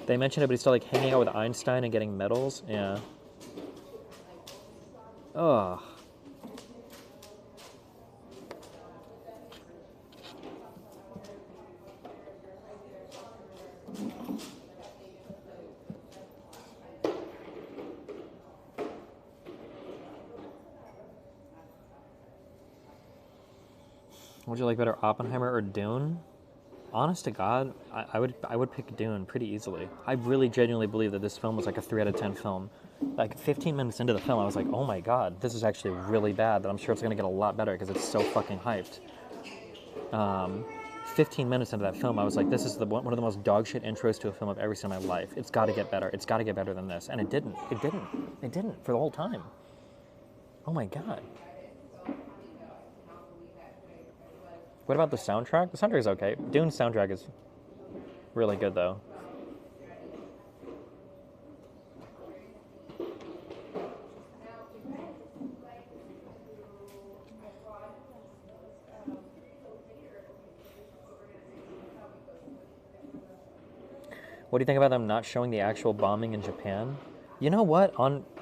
They mentioned it, but he's still like hanging out with Einstein and getting medals. Yeah. Ugh. Would you like better, Oppenheimer or Dune? Honest to God, I would pick Dune pretty easily. I really genuinely believe that this film was like a 3 out of 10 film. Like 15 minutes into the film, I was like, oh my God, this is actually really bad, but I'm sure it's going to get a lot better because it's so fucking hyped. 15 minutes into that film, I was like, this is one of the most dog shit intros to a film I've ever seen in my life. It's got to get better. It's got to get better than this. And it didn't. It didn't for the whole time. Oh my God. What about the soundtrack? The soundtrack is okay. Dune's soundtrack is really good, though. What do you think about them not showing the actual bombing in Japan? You know what?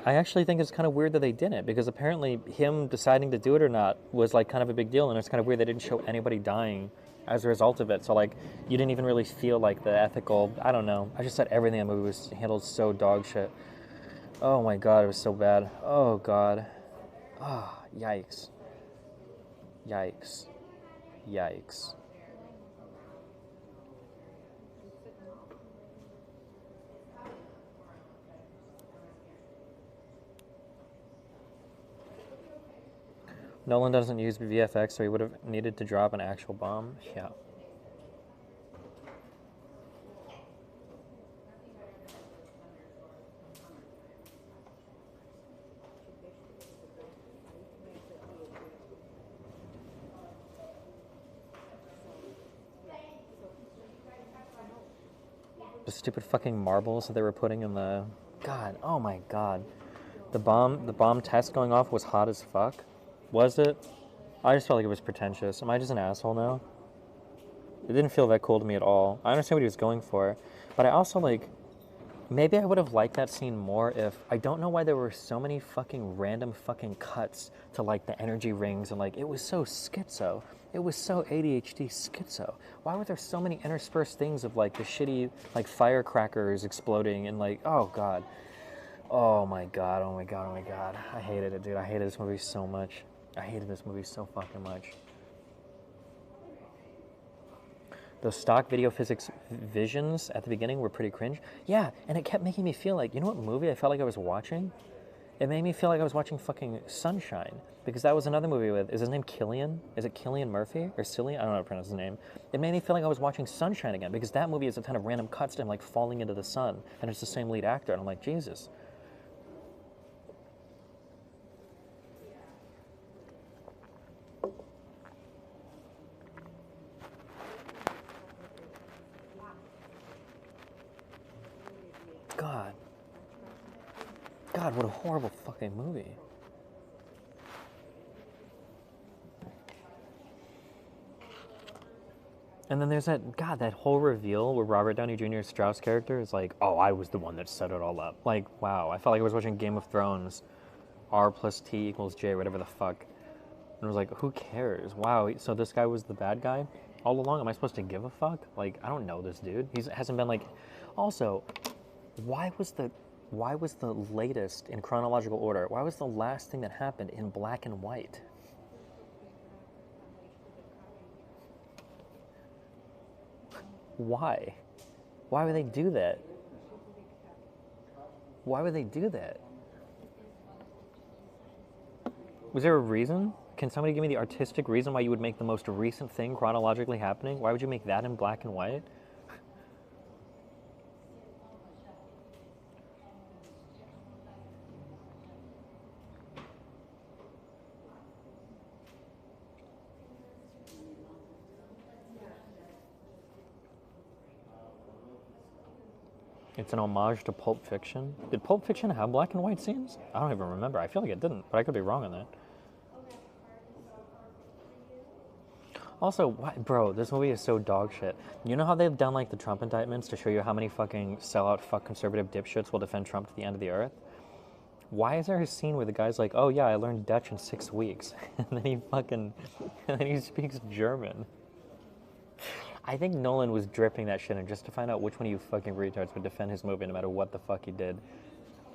I actually think it's kind of weird that they didn't, because apparently him deciding to do it or not was like kind of a big deal, and it's kind of weird they didn't show anybody dying as a result of it. So like, you didn't even really feel like the ethical. I don't know. I just thought everything in the movie was handled so dog shit. Oh my God, it was so bad. Oh God. Ah, oh, yikes. Yikes. Yikes. Nolan doesn't use VFX, so he would have needed to drop an actual bomb. Yeah. The stupid fucking marbles that they were putting in the... God, oh my God. The bomb test going off was hot as fuck. Was it? I just felt like it was pretentious. Am I just an asshole now? It didn't feel that cool to me at all. I understand what he was going for, but I also, like, maybe I would have liked that scene more if... I don't know why there were so many fucking random fucking cuts to, like, the energy rings, and, like, it was so schizo. It was so ADHD schizo. Why were there so many interspersed things of, like, the shitty, like, firecrackers exploding and, like, oh, God. Oh, my God, oh, my God, oh, my God. I hated it, dude. I hated this movie so much. I hated this movie so fucking much. Those stock video physics visions at the beginning were pretty cringe. Yeah, and it kept making me feel like, you know what movie I felt like I was watching? It made me feel like I was watching fucking Sunshine, because that was another movie with, is his name Cillian? Is it Cillian Murphy? Or Cillian? I don't know how to pronounce his name. It made me feel like I was watching Sunshine again, because that movie is a ton of random cuts to him, like, falling into the sun, and it's the same lead actor, and I'm like, Jesus. God. God, what a horrible fucking movie. And then there's that whole reveal where Robert Downey Jr.'s Strauss character is like, oh, I was the one that set it all up. Like, wow, I felt like I was watching Game of Thrones. R plus T equals J, whatever the fuck. And I was like, who cares? Wow, so this guy was the bad guy all along? Am I supposed to give a fuck? Like, I don't know this dude. He hasn't been like... Also, Why was the latest in chronological order? Why was the last thing that happened in black and white? Why? Why would they do that? Why would they do that? Was there a reason? Can somebody give me the artistic reason why you would make the most recent thing chronologically happening? Why would you make that in black and white? It's an homage to Pulp Fiction. Did Pulp Fiction have black and white scenes? I don't even remember. I feel like it didn't, but I could be wrong on that. Also, why, bro, this movie is so dog shit. You know how they've done like the Trump indictments to show you how many fucking sellout fuck conservative dipshits will defend Trump to the end of the earth? Why is there a scene where the guy's like, oh yeah, I learned Dutch in 6 weeks, and then he speaks German? I think Nolan was dripping that shit in just to find out which one of you fucking retards would defend his movie no matter what the fuck he did.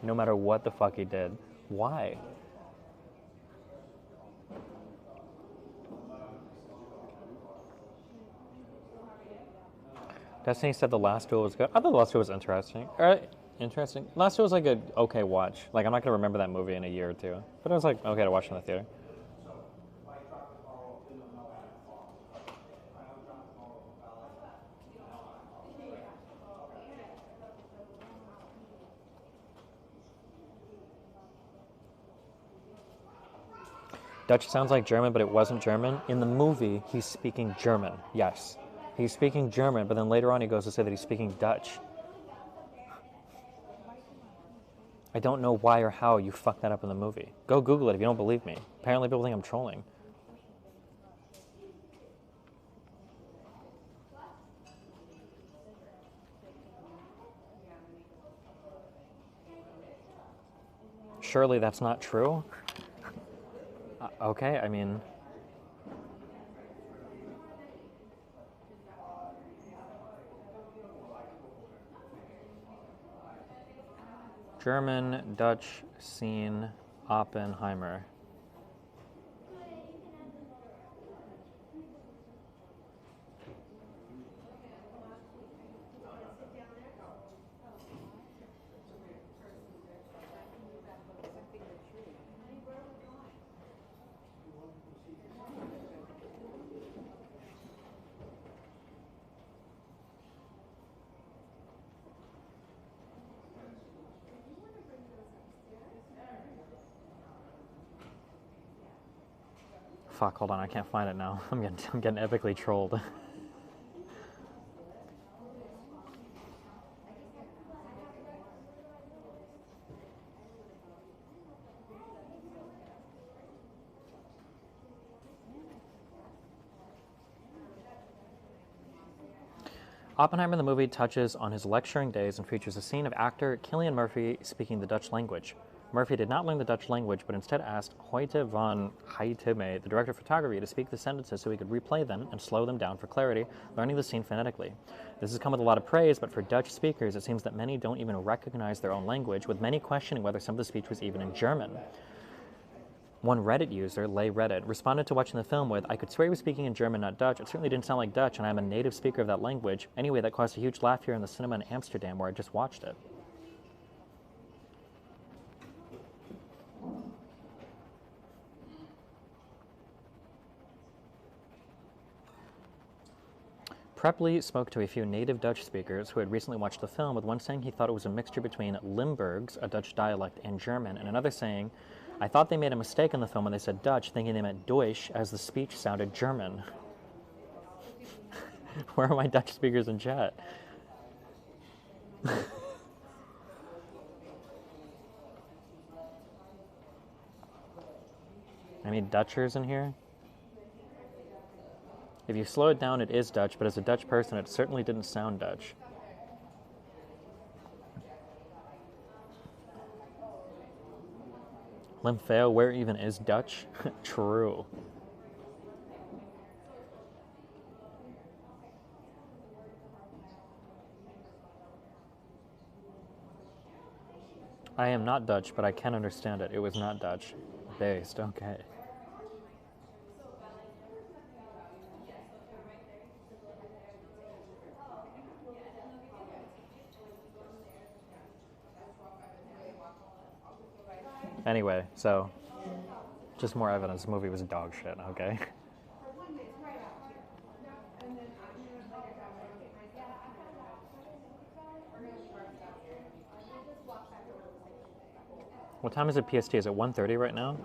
No matter what the fuck he did. Why? Destiny said the last duel was good. I thought the last duel was interesting. Interesting. Last duel was like a okay watch. Like I'm not gonna remember that movie in a year or two, but it was like okay to watch in the theater. Dutch sounds like German, but it wasn't German. In the movie, he's speaking German. Yes, he's speaking German, but then later on he goes to say that he's speaking Dutch. I don't know why or how you fucked that up in the movie. Go Google it if you don't believe me. Apparently people think I'm trolling. Surely that's not true? Okay, I mean... German, Dutch, scene, Oppenheimer. Fuck, hold on, I can't find it now. I'm getting epically trolled. Oppenheimer in the movie touches on his lecturing days and features a scene of actor Cillian Murphy speaking the Dutch language. Murphy did not learn the Dutch language, but instead asked Hoyte van Heiteme, the director of photography, to speak the sentences so he could replay them and slow them down for clarity, learning the scene phonetically. This has come with a lot of praise, but for Dutch speakers, it seems that many don't even recognize their own language, with many questioning whether some of the speech was even in German. One Reddit user, Lay Reddit, responded to watching the film with, I could swear he was speaking in German, not Dutch. It certainly didn't sound like Dutch, and I'm a native speaker of that language. Anyway, that caused a huge laugh here in the cinema in Amsterdam where I just watched it. Prepley spoke to a few native Dutch speakers who had recently watched the film, with one saying he thought it was a mixture between Limburgs, a Dutch dialect, and German, and another saying, I thought they made a mistake in the film when they said Dutch, thinking they meant Deutsch, as the speech sounded German. Where are my Dutch speakers in chat? Any Dutchers in here? If you slow it down, it is Dutch, but as a Dutch person, it certainly didn't sound Dutch. Limpheo, where even is Dutch? True. I am not Dutch, but I can understand it. It was not Dutch. Based, okay. Anyway, so just more evidence. The movie was dog shit, okay? What time is it PST? Is it 1:30 right now?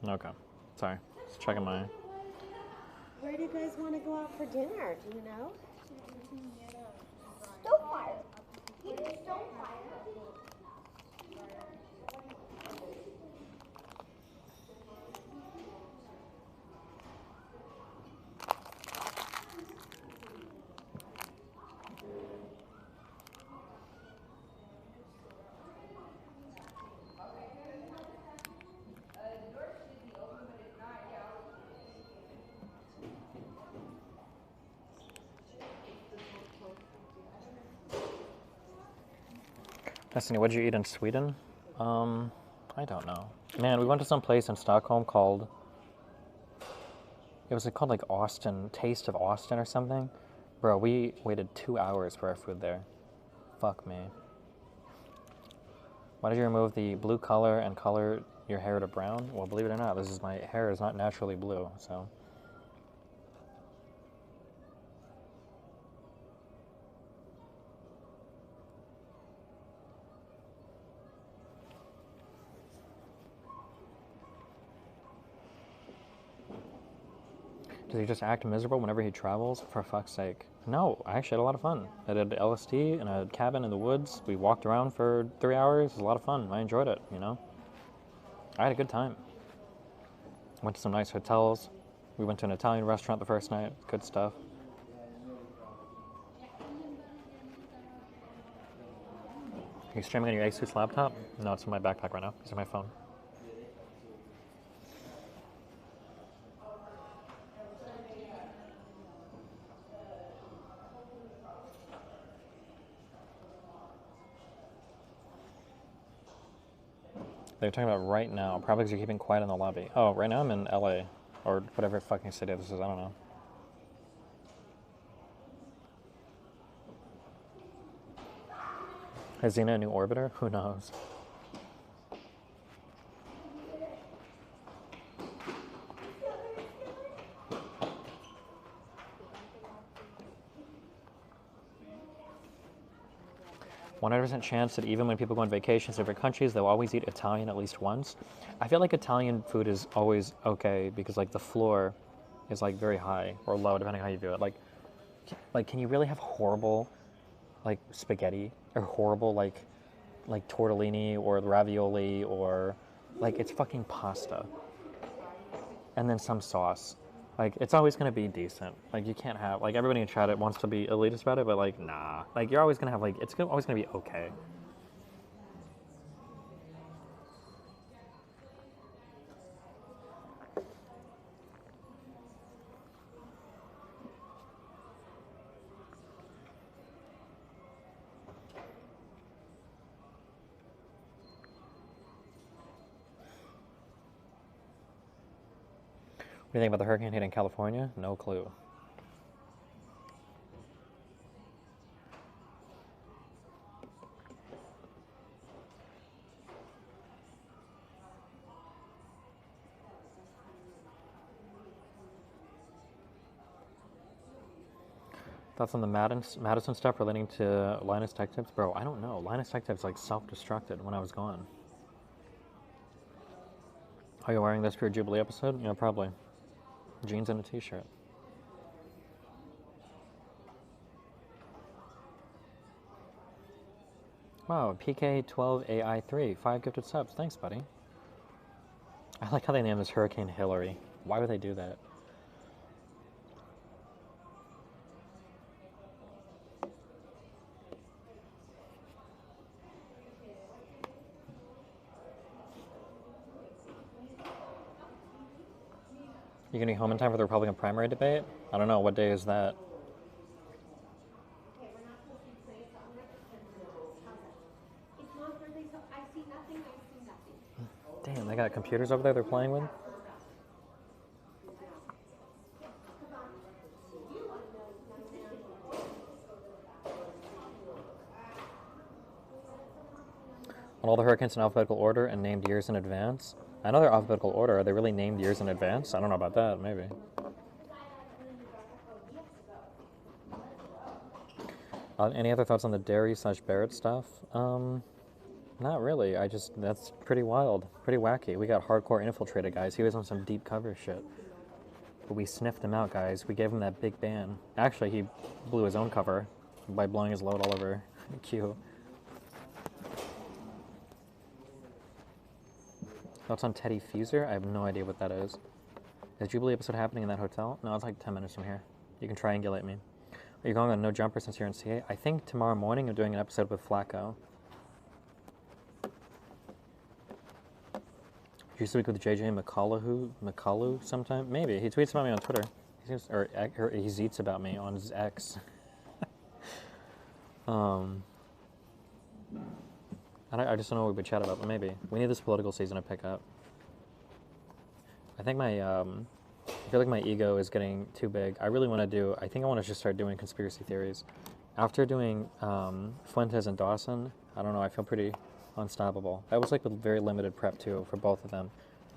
Okay. Sorry. Just checking my... Where do you guys want to go out for dinner? Do you know? Stonefire. You do Stonefire. Destiny, what did you eat in Sweden? I don't know. Man, we went to some place in Stockholm called... It was called like Austin, Taste of Austin or something. Bro, we waited 2 hours for our food there. Fuck me. Why did you remove the blue color and color your hair to brown? Well, believe it or not, my hair is not naturally blue, so... Does he just act miserable whenever he travels? For fuck's sake. No, I actually had a lot of fun. I did LSD in a cabin in the woods. We walked around for 3 hours. It was a lot of fun. I enjoyed it, you know? I had a good time. Went to some nice hotels. We went to an Italian restaurant the first night. Good stuff. Are you streaming on your Asus laptop? No, it's in my backpack right now. It's on my phone. They're talking about right now, probably because you're keeping quiet in the lobby. Oh, right now I'm in LA, or whatever fucking city this is, I don't know. Is Xena a new orbiter? Who knows? "100% chance that even when people go on vacations to different countries, they'll always eat Italian at least once." I feel like Italian food is always okay because like the floor is like very high or low depending on how you view it. Like can you really have horrible like spaghetti or horrible like tortellini or ravioli or like it's fucking pasta and then some sauce. Like it's always gonna be decent. Like you can't have like everybody in chat wants to be elitist about it, but like nah. Like you're always gonna have like always gonna be okay. What do you think about the hurricane hitting California? No clue. Thoughts on the Madison stuff relating to Linus Tech Tips? Bro, I don't know. Linus Tech Tips like self-destructed when I was gone. Are you wearing this for your Jubilee episode? Yeah, probably. Jeans and a t-shirt. Wow, PK12AI3, 5 gifted subs. Thanks, buddy. I like how they named this Hurricane Hillary. Why would they do that? You gonna be home in time for the Republican primary debate? I don't know. What day is that? Damn, they got computers over there they're playing with? On all the hurricanes in alphabetical order and named years in advance? I know they're alphabetical order. Are they really named years in advance? I don't know about that. Maybe. Any other thoughts on the Derry/Barrett stuff? Not really. That's pretty wild. Pretty wacky. We got hardcore infiltrated, guys. He was on some deep cover shit. But we sniffed him out, guys. We gave him that big ban. Actually, he blew his own cover by blowing his load all over Q. Thoughts on Teddy Fuser? I have no idea what that is. Is the Jubilee episode happening in that hotel? No, it's like 10 minutes from here. You can triangulate me. Are you going on No Jumper since you're in CA? I think tomorrow morning I'm doing an episode with Flacco. Do you speak with JJ McCullough sometime? Maybe. He tweets about me on Twitter. Or he zeets about me on his X. I just don't know what we would chat about, but maybe. We need this political season to pick up. I think I feel like my ego is getting too big. I really want to I think I want to just start doing conspiracy theories. After doing Fuentes and Dawson, I don't know, I feel pretty unstoppable. That was like with very limited prep too for both of them.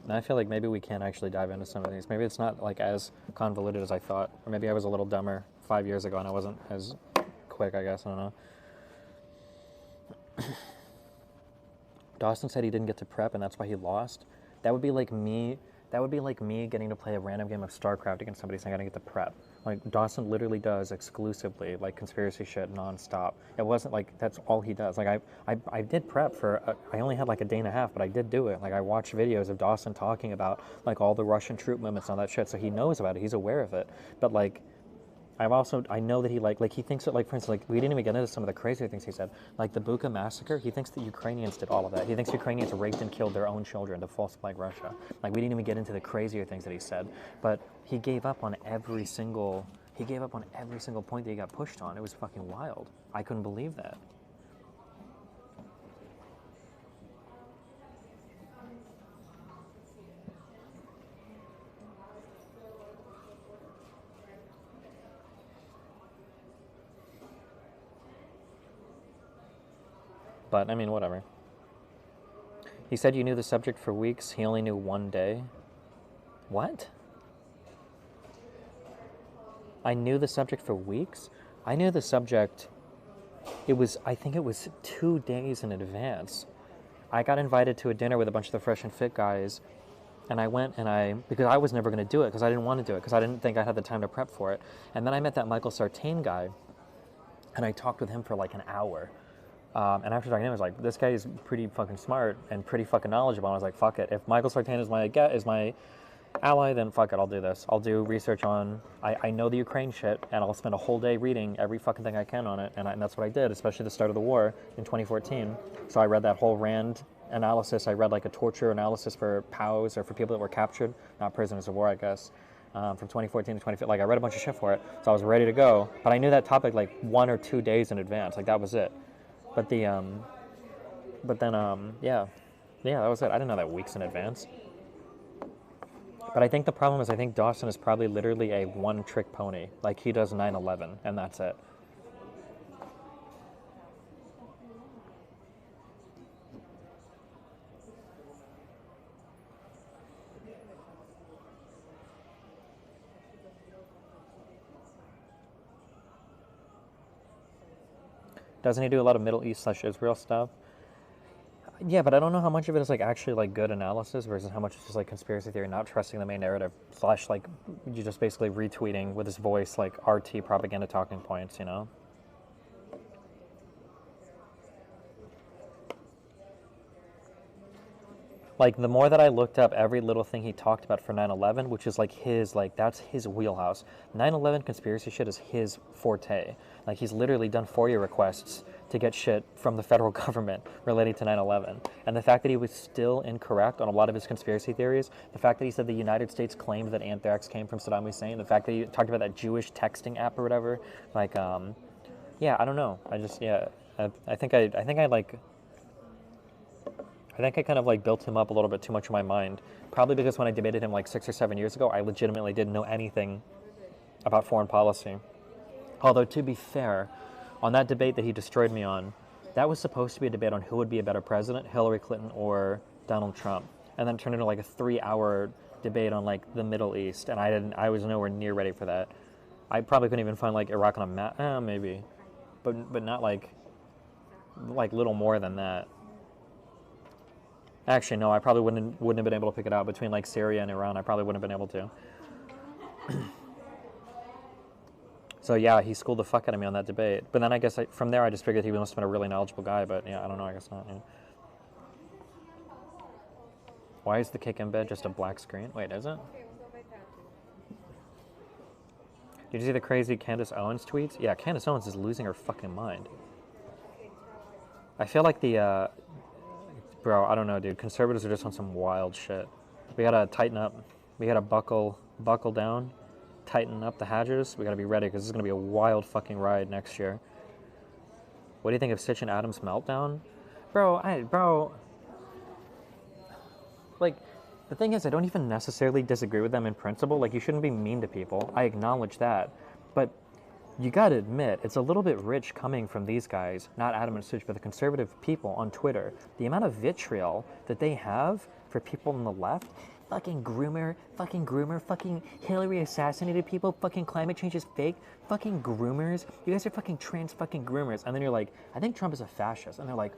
And I feel like maybe we can actually dive into some of these. Maybe it's not like as convoluted as I thought. Or maybe I was a little dumber 5 years ago and I wasn't as quick, I guess, I don't know. Dawson said he didn't get to prep and that's why he lost. That would be like me getting to play a random game of StarCraft against somebody saying I didn't get to prep. Like, Dawson literally does exclusively, like, conspiracy shit nonstop. It wasn't like that's all he does. Like, I did prep I only had like a day and a half, but I did do it. Like, I watched videos of Dawson talking about, like, all the Russian troop movements and all that shit, so he knows about it. He's aware of it. But, like, I know that he he thinks that, like, for instance, like, we didn't even get into some of the crazy things he said. Like the Bucha massacre, he thinks that Ukrainians did all of that. He thinks Ukrainians raped and killed their own children to false flag Russia. Like, we didn't even get into the crazier things that he said. But he gave up on every single point that he got pushed on. It was fucking wild. I couldn't believe that. But, I mean, whatever. He said you knew the subject for weeks. He only knew one day. What? I knew the subject for weeks? I knew the subject, I think it was 2 days in advance. I got invited to a dinner with a bunch of the Fresh and Fit guys, and I went because I was never going to do it, because I didn't want to do it, because I didn't think I had the time to prep for it. And then I met that Michael Sartain guy, and I talked with him for like an hour. And after talking to him, I was like, this guy is pretty fucking smart and pretty fucking knowledgeable. And I was like, fuck it. If Michael Sartain is my ally, then fuck it, I'll do this. I'll do research on, I know the Ukraine shit, and I'll spend a whole day reading every fucking thing I can on it. And that's what I did, especially the start of the war in 2014. So I read that whole Rand analysis. I read like a torture analysis for POWs, or for people that were captured, not prisoners of war, I guess. From 2014 to 2015, like, I read a bunch of shit for it. So I was ready to go. But I knew that topic like 1 or 2 days in advance. Like, that was it. But yeah, that was it. I didn't know that weeks in advance. But I think the problem is, I think Dawson is probably literally a one-trick pony. Like, he does 9/11, and that's it. Doesn't he do a lot of Middle East/Israel stuff? Yeah, but I don't know how much of it is like actually like good analysis versus how much is just like conspiracy theory, not trusting the main narrative, / like you just basically retweeting with his voice like RT propaganda talking points, you know? Like, the more that I looked up every little thing he talked about for 9/11, which is like his, like, that's his wheelhouse. 9/11 conspiracy shit is his forte. Like, he's literally done FOIA requests to get shit from the federal government related to 9/11. And the fact that he was still incorrect on a lot of his conspiracy theories, the fact that he said the United States claimed that anthrax came from Saddam Hussein, the fact that he talked about that Jewish texting app or whatever, like, yeah, I don't know. I just, yeah, I think I kind of like built him up a little bit too much in my mind. Probably because when I debated him like 6 or 7 years ago, I legitimately didn't know anything about foreign policy. Although, to be fair, on that debate that he destroyed me on, that was supposed to be a debate on who would be a better president, Hillary Clinton or Donald Trump. And then it turned into like a 3-hour debate on like the Middle East, and I was nowhere near ready for that. I probably couldn't even find like Iraq on a map, maybe, but not like little more than that. Actually, no, I probably wouldn't have been able to pick it out between like Syria and Iran. I probably wouldn't have been able to. So yeah, he schooled the fuck out of me on that debate. But then I guess from there I just figured he must have been a really knowledgeable guy. But yeah, I don't know. I guess not. Yeah. Why is the cake in bed just a black screen? Wait, is it? Did you see the crazy Candace Owens tweets? Yeah, Candace Owens is losing her fucking mind. I feel like the bro, I don't know, dude. Conservatives are just on some wild shit. We gotta tighten up. We gotta buckle down, tighten up the hatches. We gotta be ready because this is gonna be a wild fucking ride next year. What do you think of Stitch and Adam's meltdown, bro? Like, the thing is, I don't even necessarily disagree with them in principle. Like, you shouldn't be mean to people. I acknowledge that, but you gotta admit, it's a little bit rich coming from these guys, not Adam and Stitch, but the conservative people on Twitter. The amount of vitriol that they have for people on the left, fucking groomer, fucking Hillary assassinated people, fucking climate change is fake, fucking groomers. You guys are fucking trans fucking groomers. And then you're like, I think Trump is a fascist. And they're like,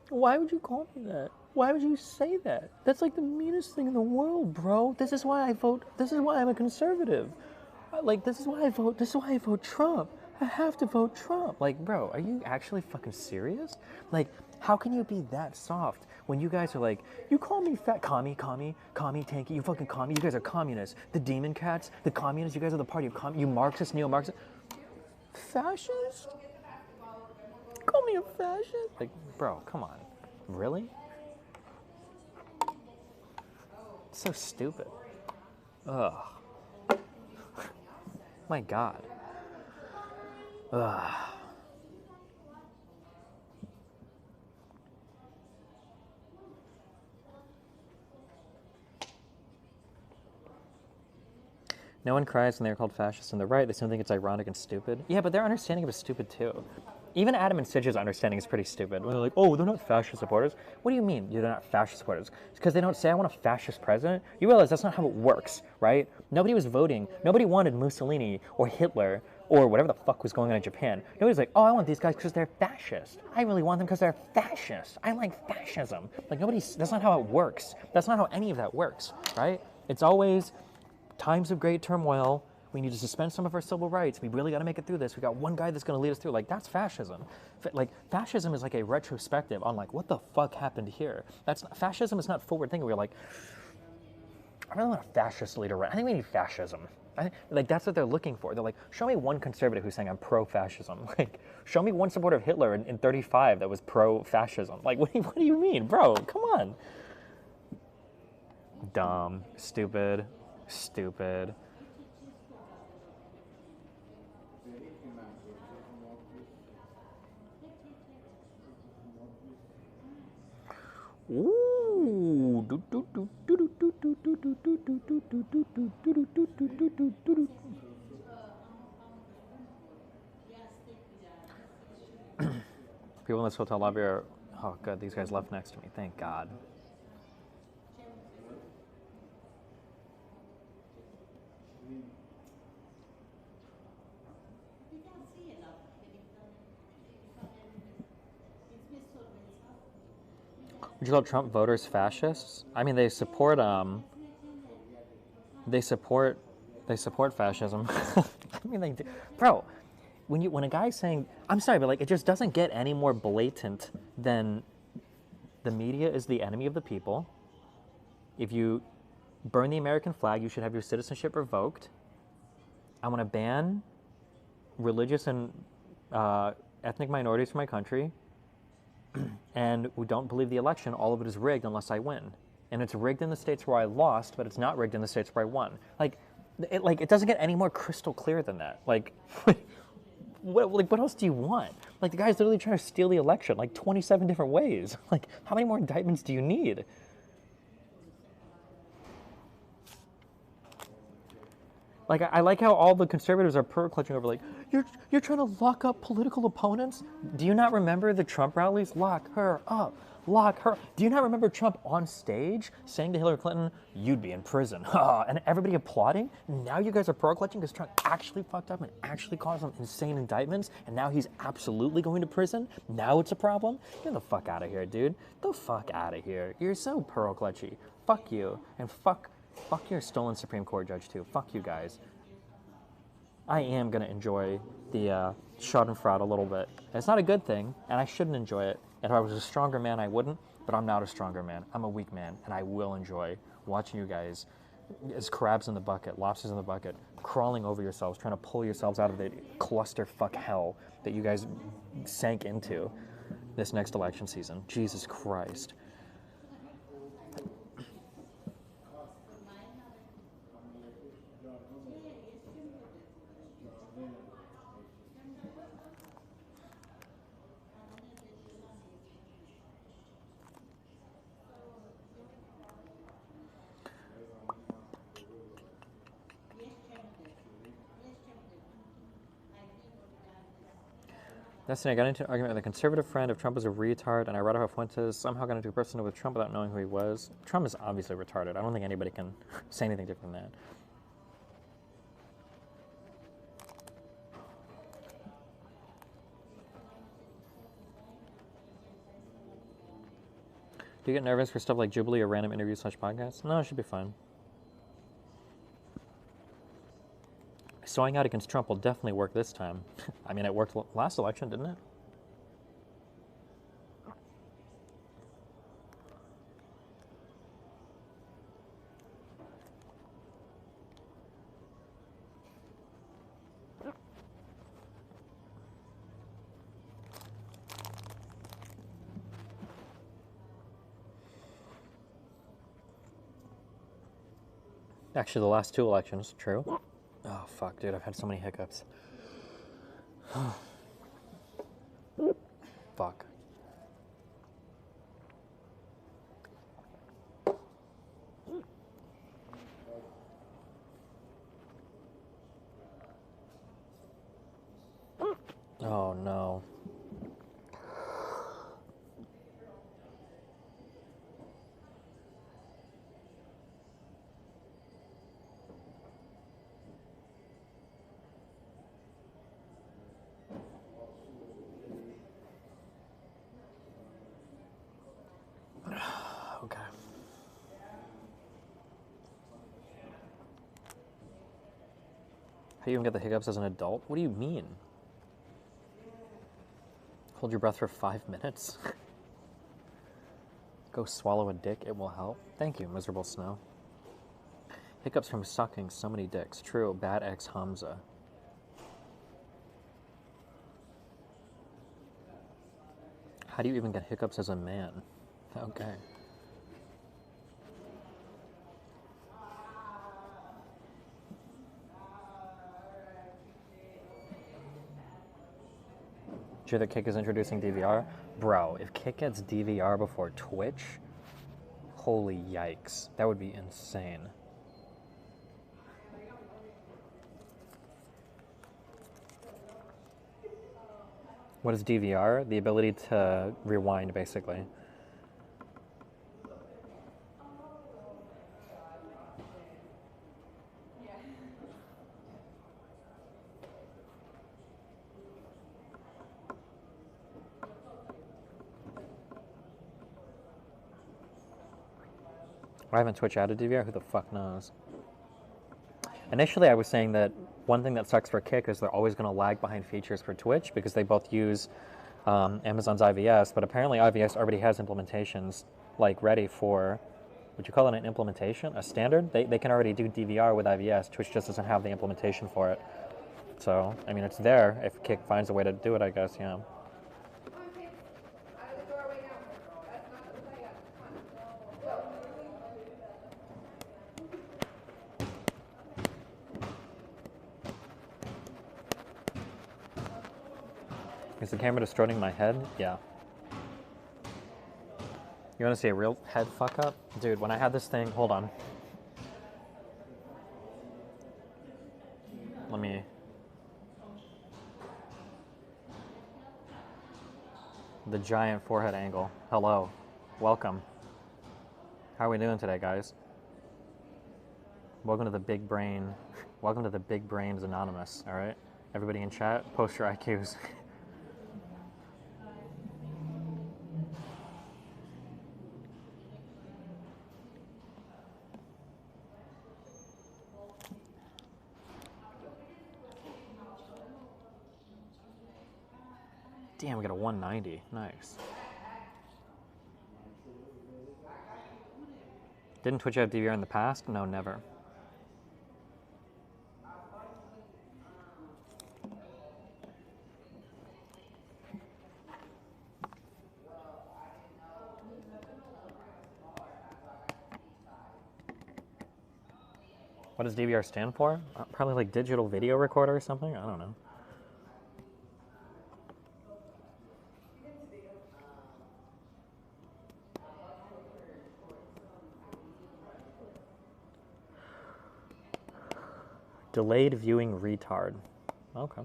why would you call me that? Why would you say that? That's like the meanest thing in the world, bro. This is why I vote. This is why I'm a conservative. Like, this is why I vote. This is why I vote Trump. I have to vote Trump. Like, bro, are you actually fucking serious? Like, how can you be that soft when you guys are like, you call me fat commie, tanky, you fucking commie. You guys are communists. The demon cats, the communists. You guys are the party of you Marxist, neo-Marxist, fascist. Call me a fascist? Like, bro, come on. Really? It's so stupid. Ugh. My God. Ugh. No one cries when they're called fascists on the right. They still think it's ironic and stupid. Yeah, but their understanding of it is stupid too. Even Adam and Stitch's understanding is pretty stupid. When they're like, oh, they're not fascist supporters. What do you mean they're not fascist supporters? It's because they don't say, I want a fascist president. You realize that's not how it works, right? Nobody was voting. Nobody wanted Mussolini or Hitler or whatever the fuck was going on in Japan. Nobody's like, oh, I want these guys because they're fascist. I really want them because they're fascist. I like fascism. Like, that's not how it works. That's not how any of that works, right? It's always times of great turmoil. We need to suspend some of our civil rights. We really got to make it through this. We got one guy that's going to lead us through. Like, that's fascism. Like, fascism is like a retrospective on like, what the fuck happened here? Fascism is not forward thinking. We're like, I really want a fascist leader. I think we need fascism. Like, that's what they're looking for. They're like, show me one conservative who's saying I'm pro-fascism. Like, show me one supporter of Hitler in 35 that was pro-fascism. Like, what do you mean? Bro, come on. Dumb. Stupid. Ooh. People in this hotel lobby are, oh good, these guys left next to me, thank God. Would you call Trump voters fascists? I mean, they support fascism. I mean, bro, when a guy's saying, I'm sorry, but like it just doesn't get any more blatant than the media is the enemy of the people. If you burn the American flag, you should have your citizenship revoked. I want to ban religious and ethnic minorities from my country. And we don't believe the election. All of it is rigged unless I win. And it's rigged in the states where I lost, but it's not rigged in the states where I won. It doesn't get any more crystal clear than that. Like, what else do you want? Like, the guy's literally trying to steal the election, like 27 different ways. Like, how many more indictments do you need? Like, I like how all the conservatives are clutching over, like, you're trying to lock up political opponents? Do you not remember the Trump rallies? Lock her up. Lock her. Do you not remember Trump on stage saying to Hillary Clinton, you'd be in prison? And everybody applauding? Now you guys are pro-clutching because Trump actually fucked up and actually caused some insane indictments, and now he's absolutely going to prison? Now it's a problem? Get the fuck out of here, dude. The fuck out of here. You're so pro-clutchy. Fuck you. And fuck your stolen Supreme Court judge, too. Fuck you guys. I am going to enjoy the schadenfreude a little bit. It's not a good thing, and I shouldn't enjoy it. If I was a stronger man, I wouldn't, but I'm not a stronger man. I'm a weak man, and I will enjoy watching you guys as crabs in the bucket, lobsters in the bucket, crawling over yourselves, trying to pull yourselves out of the clusterfuck hell that you guys sank into this next election season. Jesus Christ. Destiny, I got into an argument with a conservative friend if Trump was a retard, and I read how Fuentes somehow got into a person with Trump without knowing who he was. Trump is obviously retarded. I don't think anybody can say anything different than that. Do you get nervous for stuff like Jubilee or random interviews / podcasts? No, it should be fine. Sawing out against Trump will definitely work this time. I mean, it worked last election, didn't it? Actually, the last two elections, true. Oh, fuck, dude, I've had so many hiccups. Fuck. Oh, no. Okay. How do you even get the hiccups as an adult? What do you mean? Hold your breath for 5 minutes? Go swallow a dick, it will help. Thank you, miserable snow. Hiccups from sucking so many dicks. True, bad ex Hamza. How do you even get hiccups as a man? Okay. Did you hear that Kick is introducing DVR? Bro, if Kick gets DVR before Twitch, holy yikes. That would be insane. What is DVR? The ability to rewind, basically. I haven't Twitch added DVR. Who the fuck knows? Initially, I was saying that one thing that sucks for Kick is they're always going to lag behind features for Twitch because they both use Amazon's IVS, but apparently IVS already has implementations like ready for, would you call it an implementation? A standard? They can already do DVR with IVS. Twitch just doesn't have the implementation for it. So, I mean, it's there if Kick finds a way to do it, I guess, yeah. Is the camera distorting my head? Yeah. You want to see a real head fuck up? Dude, when I had this thing, hold on. Let me... The giant forehead angle. Hello. Welcome. How are we doing today, guys? Welcome to the Big Brain. Welcome to the Big Brains Anonymous, all right? Everybody in chat, post your IQs. Damn, we got a 190. Nice. Didn't Twitch have DVR in the past? No, never. What does DVR stand for? Probably like digital video recorder or something? I don't know. Delayed viewing retard. Okay.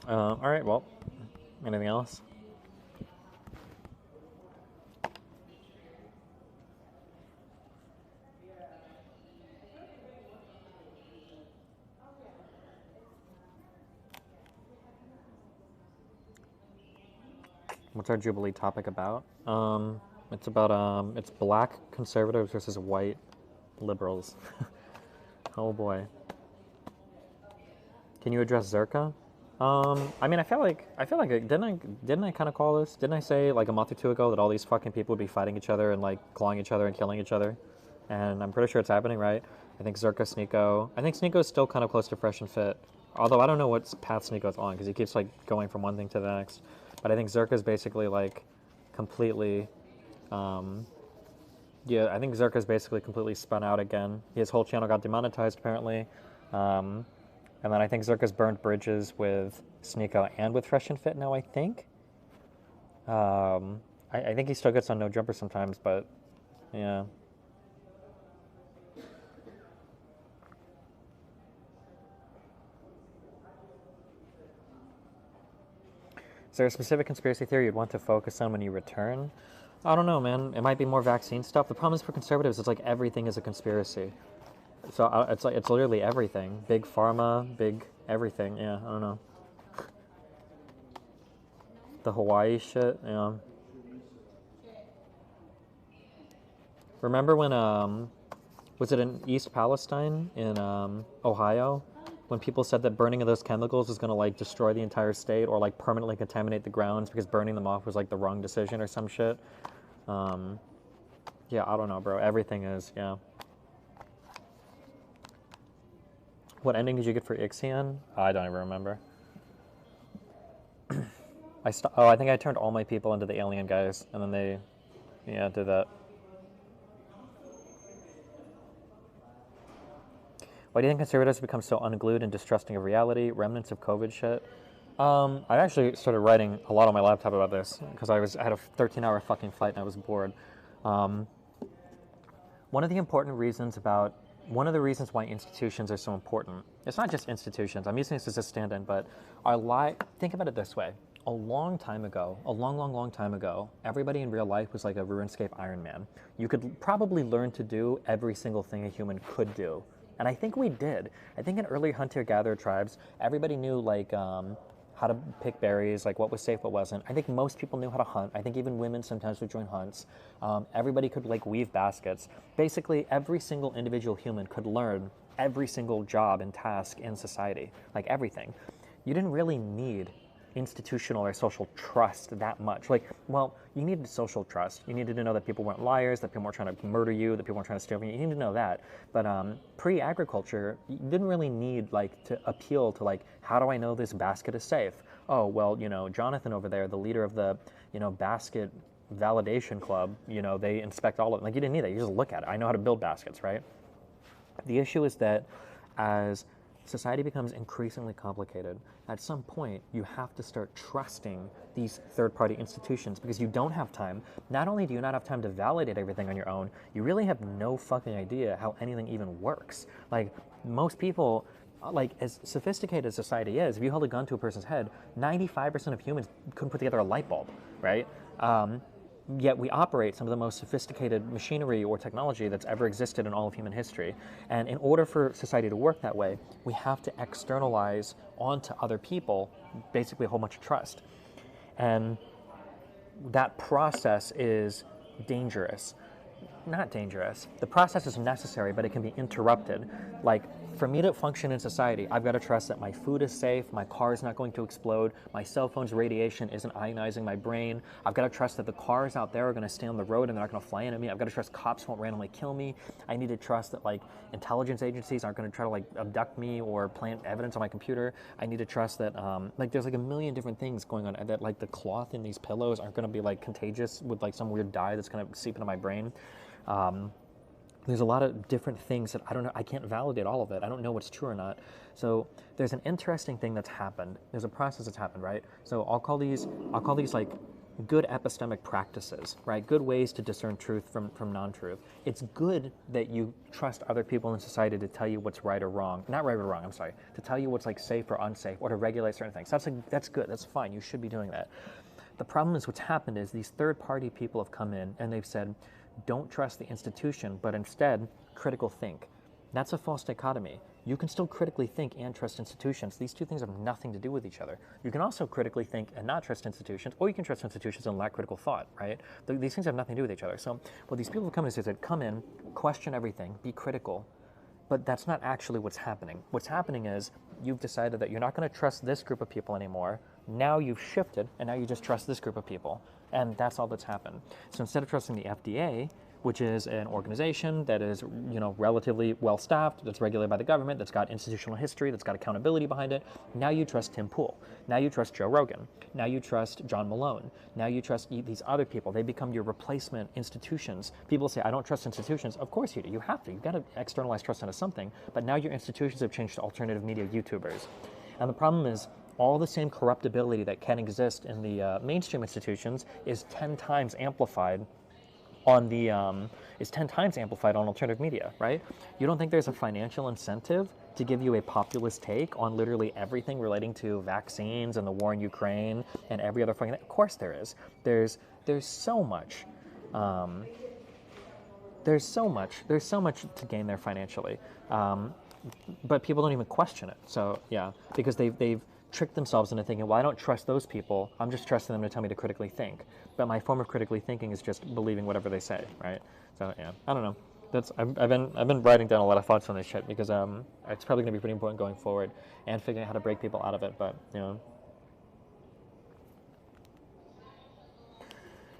All right, well, anything else? What's our Jubilee topic about? It's about, it's black conservatives versus white liberals. Oh boy. Can you address Zerka? I mean, I feel like didn't I kind of call this? Didn't I say like a month or two ago that all these fucking people would be fighting each other and like clawing each other and killing each other? And I'm pretty sure it's happening, right? I think Zerka, Sneeko. I think Sneeko's still kind of close to fresh and fit. Although I don't know what path Sneeko's on because he keeps like going from one thing to the next. But I think Zerka's basically like completely, yeah, I think Zerka's basically completely spun out again. His whole channel got demonetized apparently. And then I think Zerka's burned bridges with Sneeko and with Fresh and Fit now, I think. I think he still gets on No Jumper sometimes, but yeah. Is there a specific conspiracy theory you'd want to focus on when you return? I don't know, man. It might be more vaccine stuff. The problem is for conservatives, it's like everything is a conspiracy. So it's like it's literally everything. Big pharma, big everything. Yeah, I don't know. The Hawaii shit. Yeah. Remember when was it in East Palestine in Ohio? When people said that burning of those chemicals was going to like destroy the entire state or like permanently contaminate the grounds because burning them off was like the wrong decision or some shit. Yeah, I don't know, bro. Everything is, yeah. What ending did you get for Ixion? I don't even remember. I think I turned all my people into the alien guys, and then they, yeah, did that. Why do you think conservatives become so unglued and distrusting of reality? Remnants of COVID shit. I actually started writing a lot on my laptop about this because I had a 13-hour fucking flight and I was bored. One of the reasons why institutions are so important, it's not just institutions, I'm using this as a stand-in, but think about it this way. A long time ago, everybody in real life was like a RuneScape Iron Man. You could probably learn to do every single thing a human could do. And I think we did. I think in early hunter-gatherer tribes, everybody knew like how to pick berries, like what was safe, what wasn't. I think most people knew how to hunt. I think even women sometimes would join hunts. Everybody could like weave baskets. Basically, every single individual human could learn every single job and task in society, like everything. You didn't really need institutional or social trust that much. Like, well, you needed social trust. You needed to know that people weren't liars, that people weren't trying to murder you, that people weren't trying to steal from you. You needed to know that. But pre-agriculture, you didn't really need like to appeal to like, how do I know this basket is safe? Oh, well, Jonathan over there, the leader of the, basket validation club, they inspect all of it. Like, you didn't need that. You just look at it. I know how to build baskets, right? The issue is that as society becomes increasingly complicated, at some point you have to start trusting these third-party institutions because you don't have time. Not only do you not have time to validate everything on your own, you really have no fucking idea how anything even works. Like, most people, like, as sophisticated as society is, if you held a gun to a person's head, 95% of humans couldn't put together a light bulb, right? Yet we operate some of the most sophisticated machinery or technology that's ever existed in all of human history. And in order for society to work that way, we have to externalize onto other people basically a whole bunch of trust. And that process is dangerous. Not dangerous. The process is necessary, but it can be interrupted. Like, for me to function in society, I've got to trust that my food is safe, my car is not going to explode, my cell phone's radiation isn't ionizing my brain. I've got to trust that the cars out there are going to stay on the road and they're not going to fly into me. I've got to trust cops won't randomly kill me. I need to trust that like intelligence agencies aren't going to try to like abduct me or plant evidence on my computer. I need to trust that like there's like a million different things going on, that like the cloth in these pillows aren't going to be like contagious with like some weird dye that's going to seep into my brain. There's a lot of different things that I don't know. I can't validate all of it. I don't know what's true or not. So there's an interesting thing that's happened. There's a process that's happened, right? So I'll call these like good epistemic practices, right? Good ways to discern truth from non-truth. It's good that you trust other people in society to tell you what's right or wrong. Not right or wrong, I'm sorry. To tell you what's like safe or unsafe, or to regulate certain things. That's good. That's fine. You should be doing that. The problem is what's happened is these third-party people have come in and they've said, don't trust the institution, but instead critical think. That's a false dichotomy. You can still critically think and trust institutions. These two things have nothing to do with each other. You can also critically think and not trust institutions, or you can trust institutions and lack critical thought, right? These things have nothing to do with each other. So what these people have come in is that come in, question everything, be critical, but that's not actually what's happening. What's happening is you've decided that you're not going to trust this group of people anymore. Now you've shifted, and now you just trust this group of people. And that's all that's happened. So instead of trusting the FDA, which is an organization that is, relatively well-staffed, that's regulated by the government, that's got institutional history, that's got accountability behind it, now you trust Tim Pool. Now you trust Joe Rogan. Now you trust John Malone. Now you trust these other people. They become your replacement institutions. People say, I don't trust institutions. Of course you do. You have to. You've got to externalize trust into something. But now your institutions have changed to alternative media YouTubers. And the problem is, all the same corruptibility that can exist in the mainstream institutions is 10 times amplified on the alternative media, right? You don't think there's a financial incentive to give you a populist take on literally everything relating to vaccines and the war in Ukraine and every other fucking thing? Of course there is. There's so much. There's so much to gain there financially, but people don't even question it. So yeah, because they've tricked themselves into thinking, well, I don't trust those people. I'm just trusting them to tell me to critically think. But my form of critically thinking is just believing whatever they say, right? So yeah, I don't know. I've been writing down a lot of thoughts on this shit because it's probably gonna be pretty important going forward and figuring out how to break people out of it. But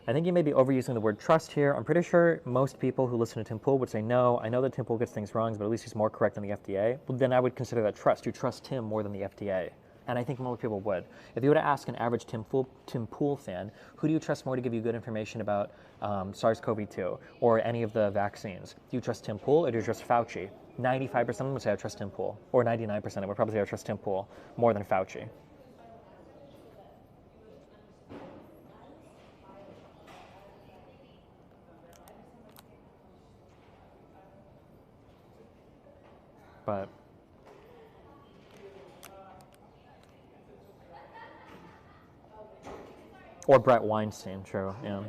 I think you may be overusing the word trust here. I'm pretty sure most people who listen to Tim Pool would say, no, I know that Tim Pool gets things wrong, but at least he's more correct than the FDA. Well, then I would consider that trust. You trust him more than the FDA. And I think more people would. If you were to ask an average Tim Pool fan, who do you trust more to give you good information about SARS-CoV-2 or any of the vaccines? Do you trust Tim Pool or do you trust Fauci? 95% of them would say I trust Tim Pool, or 99% would probably say I trust Tim Pool more than Fauci. But or Brett Weinstein, true, yeah.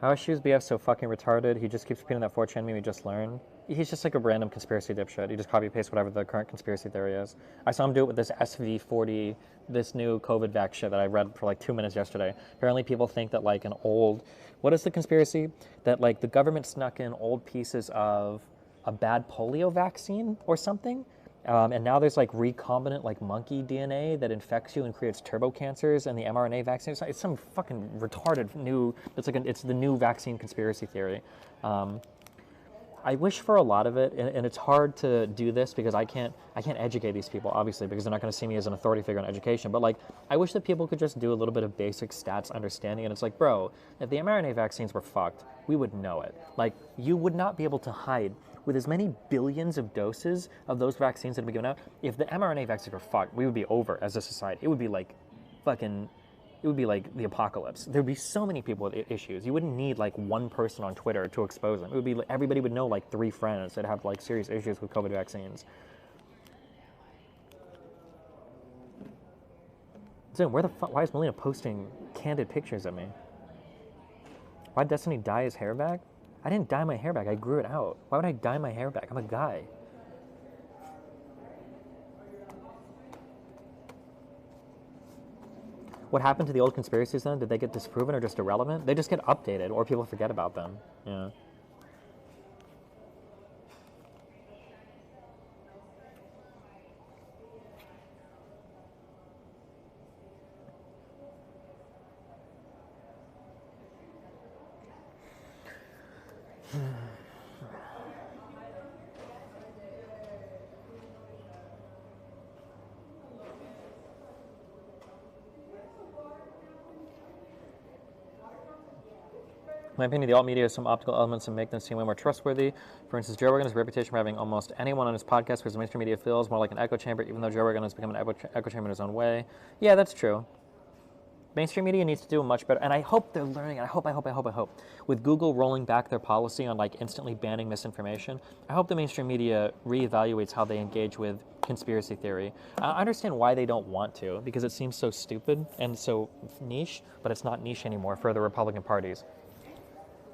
How is Shoes BF so fucking retarded? He just keeps repeating that 4chan meme we just learned. He's just like a random conspiracy dipshit. He just copy paste whatever the current conspiracy theory is. I saw him do it with this SV40, this new COVID vax shit that I read for like 2 minutes yesterday. Apparently people think that like an old, what is the conspiracy? That like the government snuck in old pieces of a bad polio vaccine or something. And now there's like recombinant like monkey DNA that infects you and creates turbo cancers, and the mRNA vaccine. It's some fucking retarded new. It's the new vaccine conspiracy theory. I wish for a lot of it, and it's hard to do this because I can't educate these people, obviously, because they're not going to see me as an authority figure on education. But like, I wish that people could just do a little bit of basic stats understanding. And it's like, bro, if the mRNA vaccines were fucked, we would know it. Like, you would not be able to hide with as many billions of doses of those vaccines that have been given out. If the mRNA vaccines were fucked, we would be over as a society. It would be like fucking. It would be like the apocalypse. There'd be so many people with issues. You wouldn't need like one person on Twitter to expose them. It would be like, everybody would know like 3 friends that have like serious issues with COVID vaccines. Dude, where the fuck? Why is Melina posting candid pictures of me? Why did Destiny dye his hair back? I didn't dye my hair back. I grew it out. Why would I dye my hair back? I'm a guy. What happened to the old conspiracies then? Did they get disproven or just irrelevant? They just get updated or people forget about them. Yeah. In my opinion, the alt media has some optical elements that make them seem way more trustworthy. For instance, Joe Rogan has a reputation for having almost anyone on his podcast, whereas the mainstream media feels more like an echo chamber, even though Joe Rogan has become an echo chamber in his own way. Yeah, that's true. Mainstream media needs to do much better, and I hope they're learning. I hope. With Google rolling back their policy on like instantly banning misinformation, I hope the mainstream media reevaluates how they engage with conspiracy theory. I understand why they don't want to, because it seems so stupid and so niche, but it's not niche anymore for the Republican parties.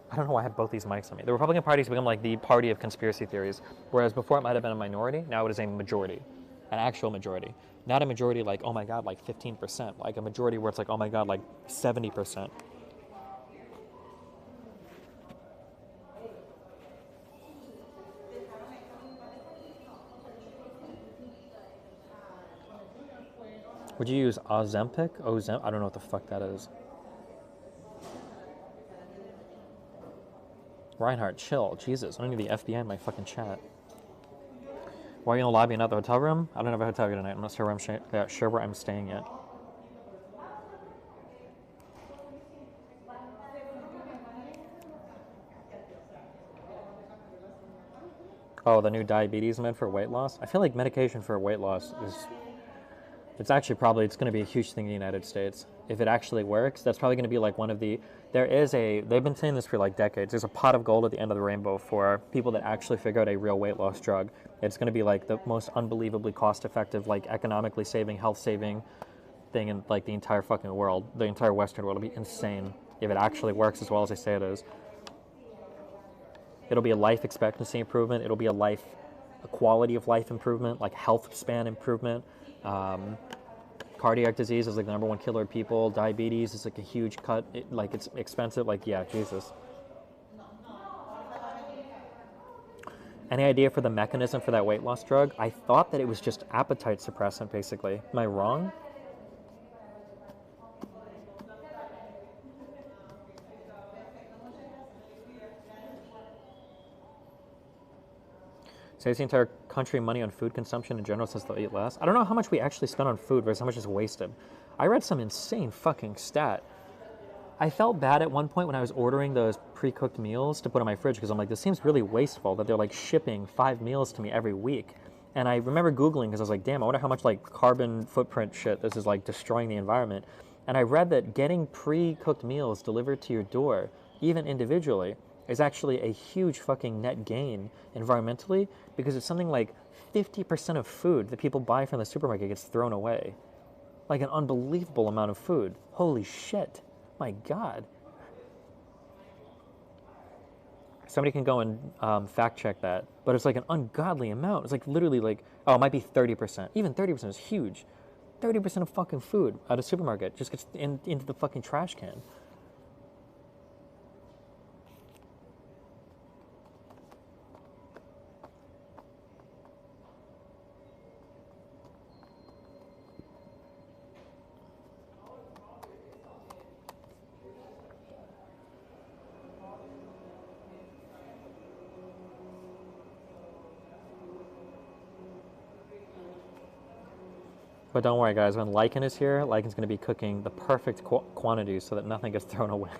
I don't know why I have both these mics on me. The Republican Party has become like the party of conspiracy theories, whereas before it might have been a minority, now it is a majority, an actual majority. Not a majority like, oh my God, like 15%, like a majority where it's like, oh my God, like 70%. Would you use Ozempic? I don't know what the fuck that is. Reinhardt, chill. Jesus, I don't need the FBI in my fucking chat. Why are you in the lobby and not the hotel room? I don't have a hotel room tonight. I'm not sure where I'm staying yet. Oh, the new diabetes med for weight loss? I feel like medication for weight loss is... It's going to be a huge thing in the United States. If it actually works, that's probably going to be like one of the... They've been saying this for like decades. There's a pot of gold at the end of the rainbow for people that actually figure out a real weight loss drug. It's going to be like the most unbelievably cost-effective, like economically saving, health-saving thing in like the entire fucking world. The entire Western world. It'll be insane if it actually works as well as they say it is. It'll be a life expectancy improvement. It'll be a quality of life improvement, like health span improvement. Cardiac disease is like the #1 killer of people. Diabetes is like a huge cut. It's expensive. Like, yeah, Jesus. Any idea for the mechanism for that weight loss drug? I thought that it was just appetite suppressant, basically. Am I wrong? Saves the entire country money on food consumption in general since they'll eat less. I don't know how much we actually spend on food versus how much is wasted. I read some insane fucking stat. I felt bad at one point when I was ordering those pre-cooked meals to put in my fridge because I'm like, this seems really wasteful that they're like shipping 5 meals to me every week. And I remember Googling because I was like, damn, I wonder how much like carbon footprint shit this is like destroying the environment. And I read that getting pre-cooked meals delivered to your door, even individually, is actually a huge fucking net gain environmentally because it's something like 50% of food that people buy from the supermarket gets thrown away. Like an unbelievable amount of food. Holy shit. My God. Somebody can go and fact check that, but it's like an ungodly amount. It's like literally like, oh, it might be 30%. Even 30% is huge. 30% of fucking food at a supermarket just gets into the fucking trash can. But don't worry, guys. When Lycan is here, Lycan's going to be cooking the perfect quantities so that nothing gets thrown away.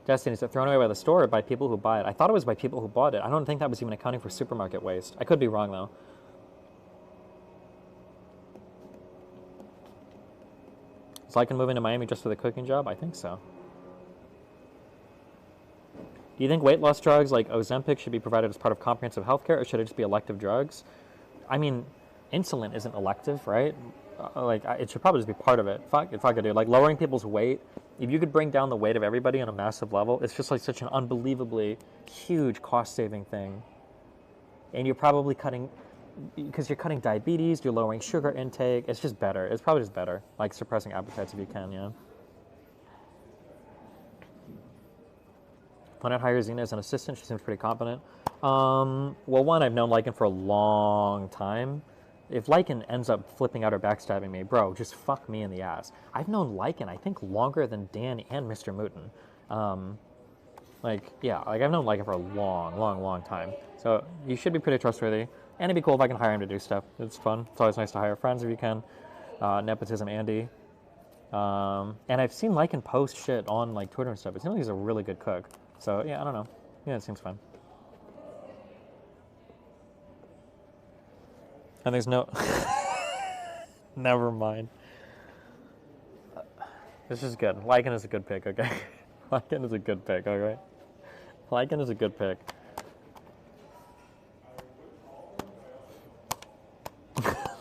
Destiny, is it thrown away by the store or by people who buy it? I thought it was by people who bought it. I don't think that was even accounting for supermarket waste. I could be wrong, though. Is Lycan moving to Miami just for the cooking job? I think so. Do you think weight loss drugs like Ozempic should be provided as part of comprehensive healthcare, or should it just be elective drugs? I mean, insulin isn't elective, right? It should probably just be part of it. Fuck it, dude. Like, lowering people's weight, if you could bring down the weight of everybody on a massive level, it's just like such an unbelievably huge cost-saving thing. And you're probably cutting, because you're cutting diabetes, you're lowering sugar intake. It's just better. It's probably just better. Like, suppressing appetites if you can, yeah. When I hire Xena as an assistant, she seems pretty competent. Well, one, I've known Lycan for a long time. If Lycan ends up flipping out or backstabbing me, bro, just fuck me in the ass. I've known Lycan, I think, longer than Dan and Mr. Mooten. I've known Lycan for a long time. So you should be pretty trustworthy. And it'd be cool if I can hire him to do stuff. It's fun. It's always nice to hire friends if you can. Nepotism Andy. And I've seen Lycan post shit on like Twitter and stuff. It seems like he's a really good cook. So yeah, I don't know. Yeah, it seems fun. And there's no... Never mind. This is good. Lycan is a good pick, okay? Lycan is a good pick, okay? Lycan is a good pick.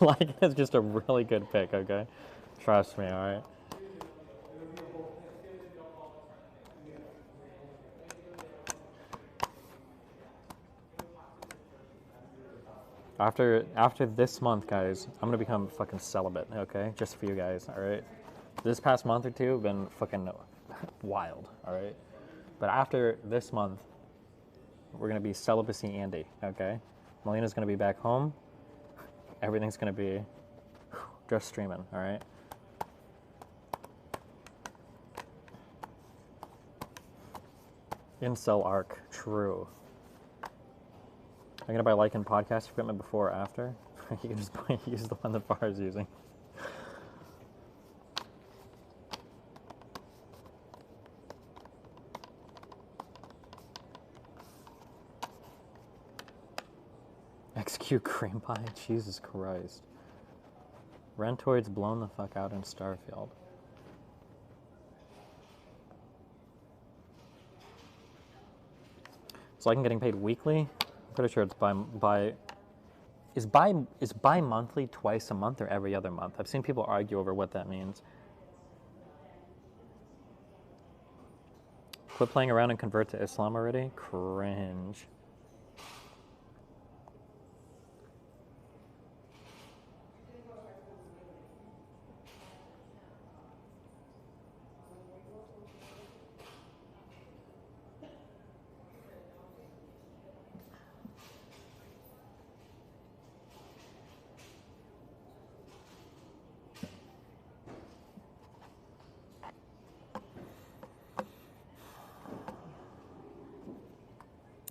Lycan is just a really good pick, okay? Trust me, alright? After this month, guys, I'm gonna become fucking celibate, okay? Just for you guys, all right? This past month or two have been fucking wild, all right? But after this month, we're gonna be celibacy Andy, okay? Melina's gonna be back home. Everything's gonna be just streaming, all right? Incel arc, true. I'm gonna buy Lycan podcast equipment before or after. You can just use the one that Bar is using. XQ cream pie, Jesus Christ. Rentoid's blown the fuck out in Starfield. So Lycan getting paid weekly? Pretty sure it's is bi-monthly twice a month or every other month? I've seen people argue over what that means. Quit playing around and convert to Islam already? Cringe.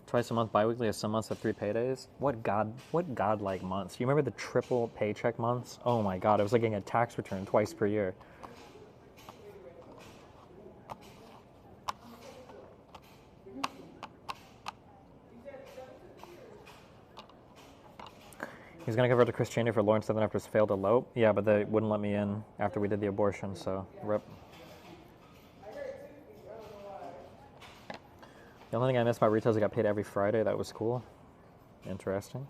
Twice a month, bi-weekly, as some months have 3 paydays. What godlike months? You remember the triple paycheck months? Oh my god, it was like getting a tax return twice per year. He's gonna convert to Christianity for Lawrence 7 after his failed elope. Yeah, but they wouldn't let me in after we did the abortion, so rip. The only thing I missed about retail is I got paid every Friday. That was cool. Interesting.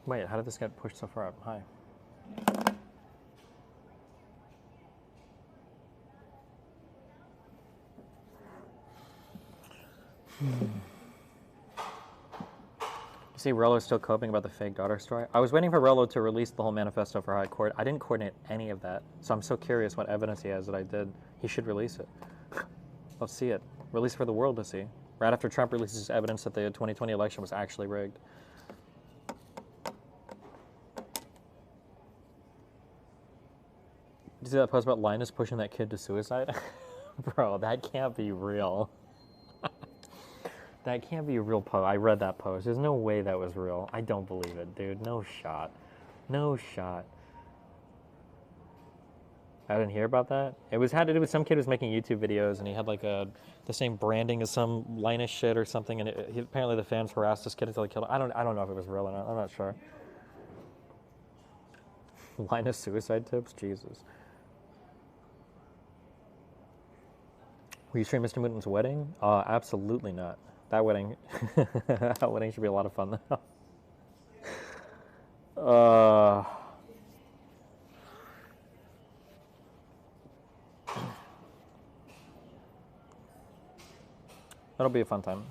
Wait, how did this get pushed so far up? Hi. You see Rello's still coping about the fake daughter story? I was waiting for Rello to release the whole manifesto for High Court. I didn't coordinate any of that, so I'm so curious what evidence he has that I did. He should release it. Let's see it. Release it for the world to see. Right after Trump releases evidence that the 2020 election was actually rigged. Did you see that post about Linus pushing that kid to suicide? Bro, that can't be real. That can't be a real post. I read that post. There's no way that was real. I don't believe it, dude. No shot. No shot. I didn't hear about that. It had to do with some kid who was making YouTube videos, and he had like the same branding as some Linus shit or something, and apparently the fans harassed this kid until he killed him. I don't know if it was real or not. I'm not sure. Linus suicide tips? Jesus. Will you stream Mr. Mooten's wedding? Absolutely not. That wedding, that wedding should be a lot of fun though. That'll be a fun time.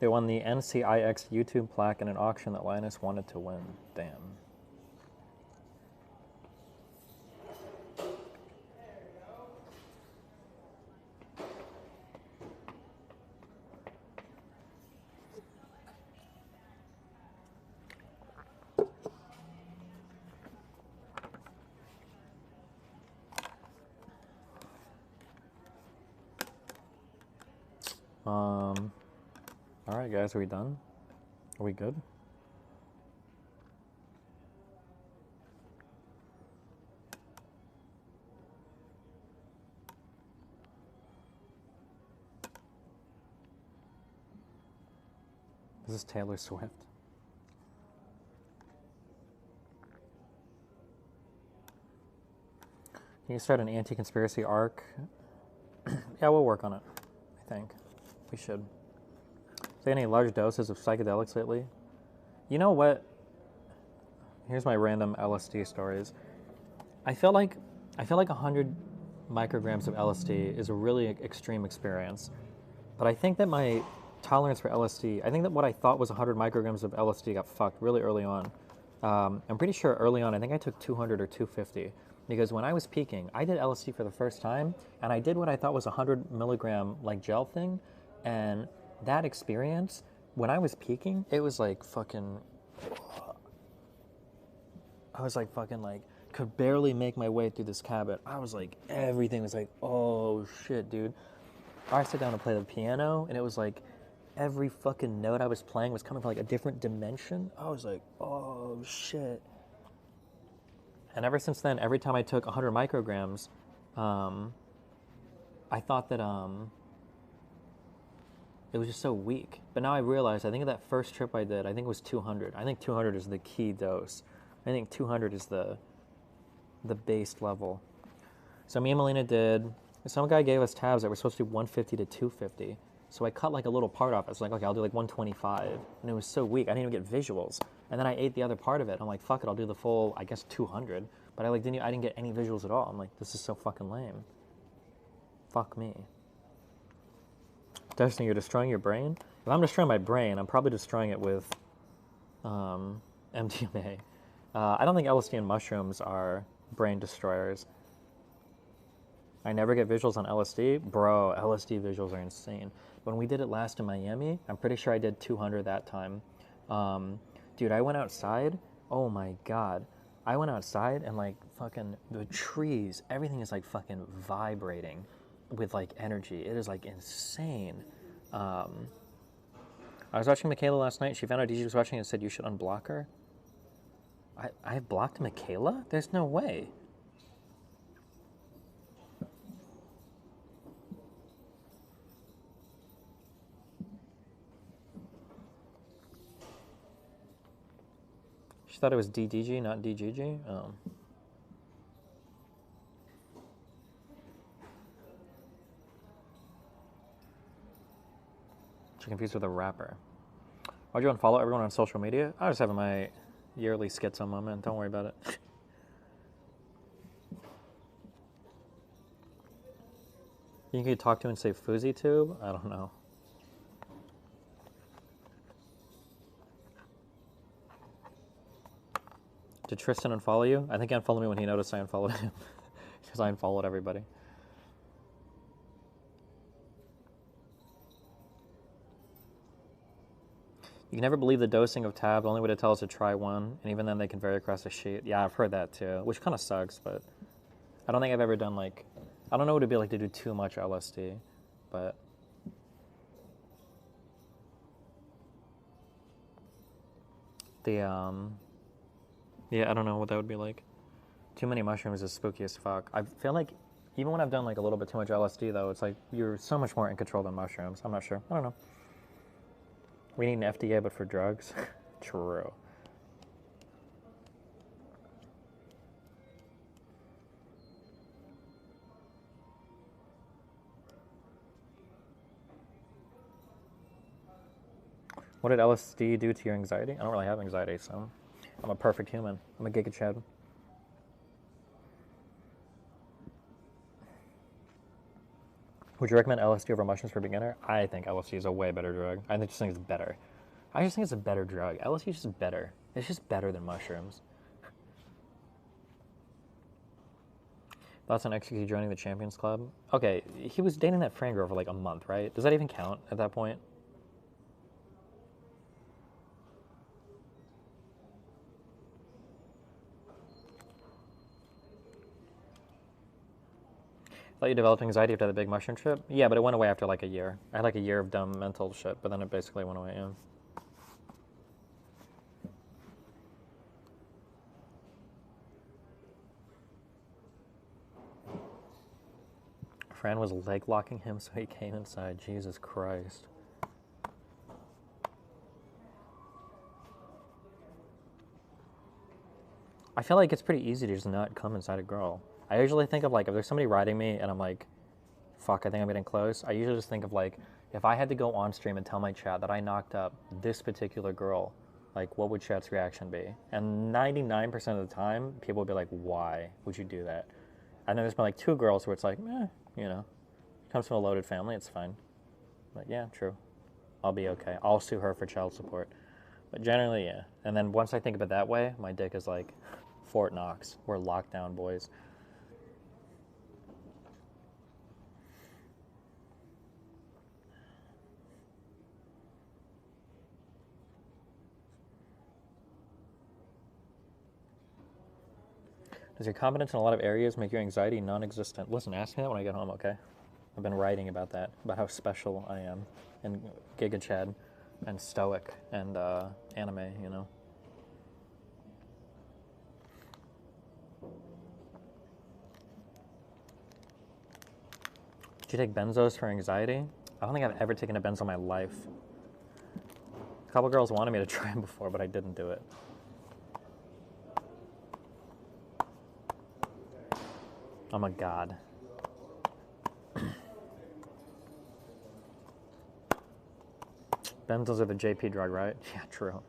They won the NCIX YouTube plaque in an auction that Linus wanted to win. Damn. All right, guys, are we done? Are we good? This is Taylor Swift. Can you start an anti-conspiracy arc? Yeah, we'll work on it, I think. We should. Take any large doses of psychedelics lately? You know what? Here's my random LSD stories. I feel like 100 micrograms of LSD is a really extreme experience. But I think that my tolerance for LSD, I think that what I thought was 100 micrograms of LSD got fucked really early on. I'm pretty sure early on, I think I took 200 or 250. Because when I was peaking, I did LSD for the first time, and I did what I thought was a 100 milligram like gel thing, and that experience, when I was peaking, it was like fucking, I was like fucking like, could barely make my way through this cabin. I was like, everything was like, oh shit, dude. I sat down to play the piano, and it was like, every fucking note I was playing was coming from like a different dimension. I was like, oh shit. And ever since then, every time I took 100 micrograms, I thought that it was just so weak. But now I realize, I think of that first trip I did, I think it was 200. I think 200 is the key dose. I think 200 is the base level. So me and Melina did, some guy gave us tabs that were supposed to be 150 to 250. So I cut like a little part off. I was like, okay, I'll do like 125. And it was so weak, I didn't even get visuals. And then I ate the other part of it. I'm like, fuck it, I'll do the full, I guess 200. But I didn't get any visuals at all. I'm like, this is so fucking lame. Fuck me. Destiny, you're destroying your brain? If I'm destroying my brain, I'm probably destroying it with MDMA. I don't think LSD and mushrooms are brain destroyers. I never get visuals on LSD. Bro, LSD visuals are insane. When we did it last in Miami, I'm pretty sure I did 200 that time. Dude, I went outside. Oh my God. I went outside and like fucking the trees, everything is like fucking vibrating with like energy. It is like insane. I was watching Michaela last night. She found out DJ was watching and said you should unblock her. I blocked Michaela? There's no way. She thought it was DDG, not DGG. Oh. She confused with a rapper. Why'd you unfollow everyone on social media? I was having my yearly schizo moment. Don't worry about it. You could talk to and say Fuzzy Tube? I don't know. Did Tristan unfollow you? I think he unfollowed me when he noticed I unfollowed him. Because I unfollowed everybody. You can never believe the dosing of tab. The only way to tell is to try one. And even then they can vary across the sheet. Yeah, I've heard that too. Which kind of sucks, but I don't think I've ever done like... I don't know what it'd be like to do too much LSD. But... Yeah, I don't know what that would be like. Too many mushrooms is spooky as fuck. I feel like even when I've done like a little bit too much LSD though, it's like you're so much more in control than mushrooms. I'm not sure. I don't know. We need an FDA but for drugs. True. What did LSD do to your anxiety? I don't really have anxiety, so I'm a perfect human. I'm a Giga Chad. Would you recommend LSD over mushrooms for a beginner? I think LSD is a way better drug. I just think it's better. I just think it's a better drug. LSD is just better. It's just better than mushrooms. Thoughts on XQC joining the Champions Club? Okay, he was dating that Fran girl for like a month, right? Does that even count at that point? Thought you developed anxiety after the big mushroom trip? Yeah, but it went away after like a year. I had like a year of dumb mental shit, but then it basically went away, yeah. Fran was leg locking him so he came inside. Jesus Christ. I feel like it's pretty easy to just not come inside a girl. I usually think of like, if there's somebody riding me and I'm like, fuck, I think I'm getting close. I usually just think of like, if I had to go on stream and tell my chat that I knocked up this particular girl, like what would chat's reaction be? And 99% of the time, people would be like, why would you do that? And then there's been like 2 girls where it's like, you know, comes from a loaded family, it's fine. Like, yeah, true. I'll be okay. I'll sue her for child support. But generally, yeah. And then once I think of it that way, my dick is like, Fort Knox. We're locked down, boys. Does your competence in a lot of areas make your anxiety non-existent? Listen, ask me that when I get home, okay? I've been writing about that, about how special I am, and Giga Chad, and stoic, and anime, you know? Did you take benzos for anxiety? I don't think I've ever taken a benzo in my life. A couple girls wanted me to try them before, but I didn't do it. I'm a god. Benzos are the JP drug, right? Yeah, true.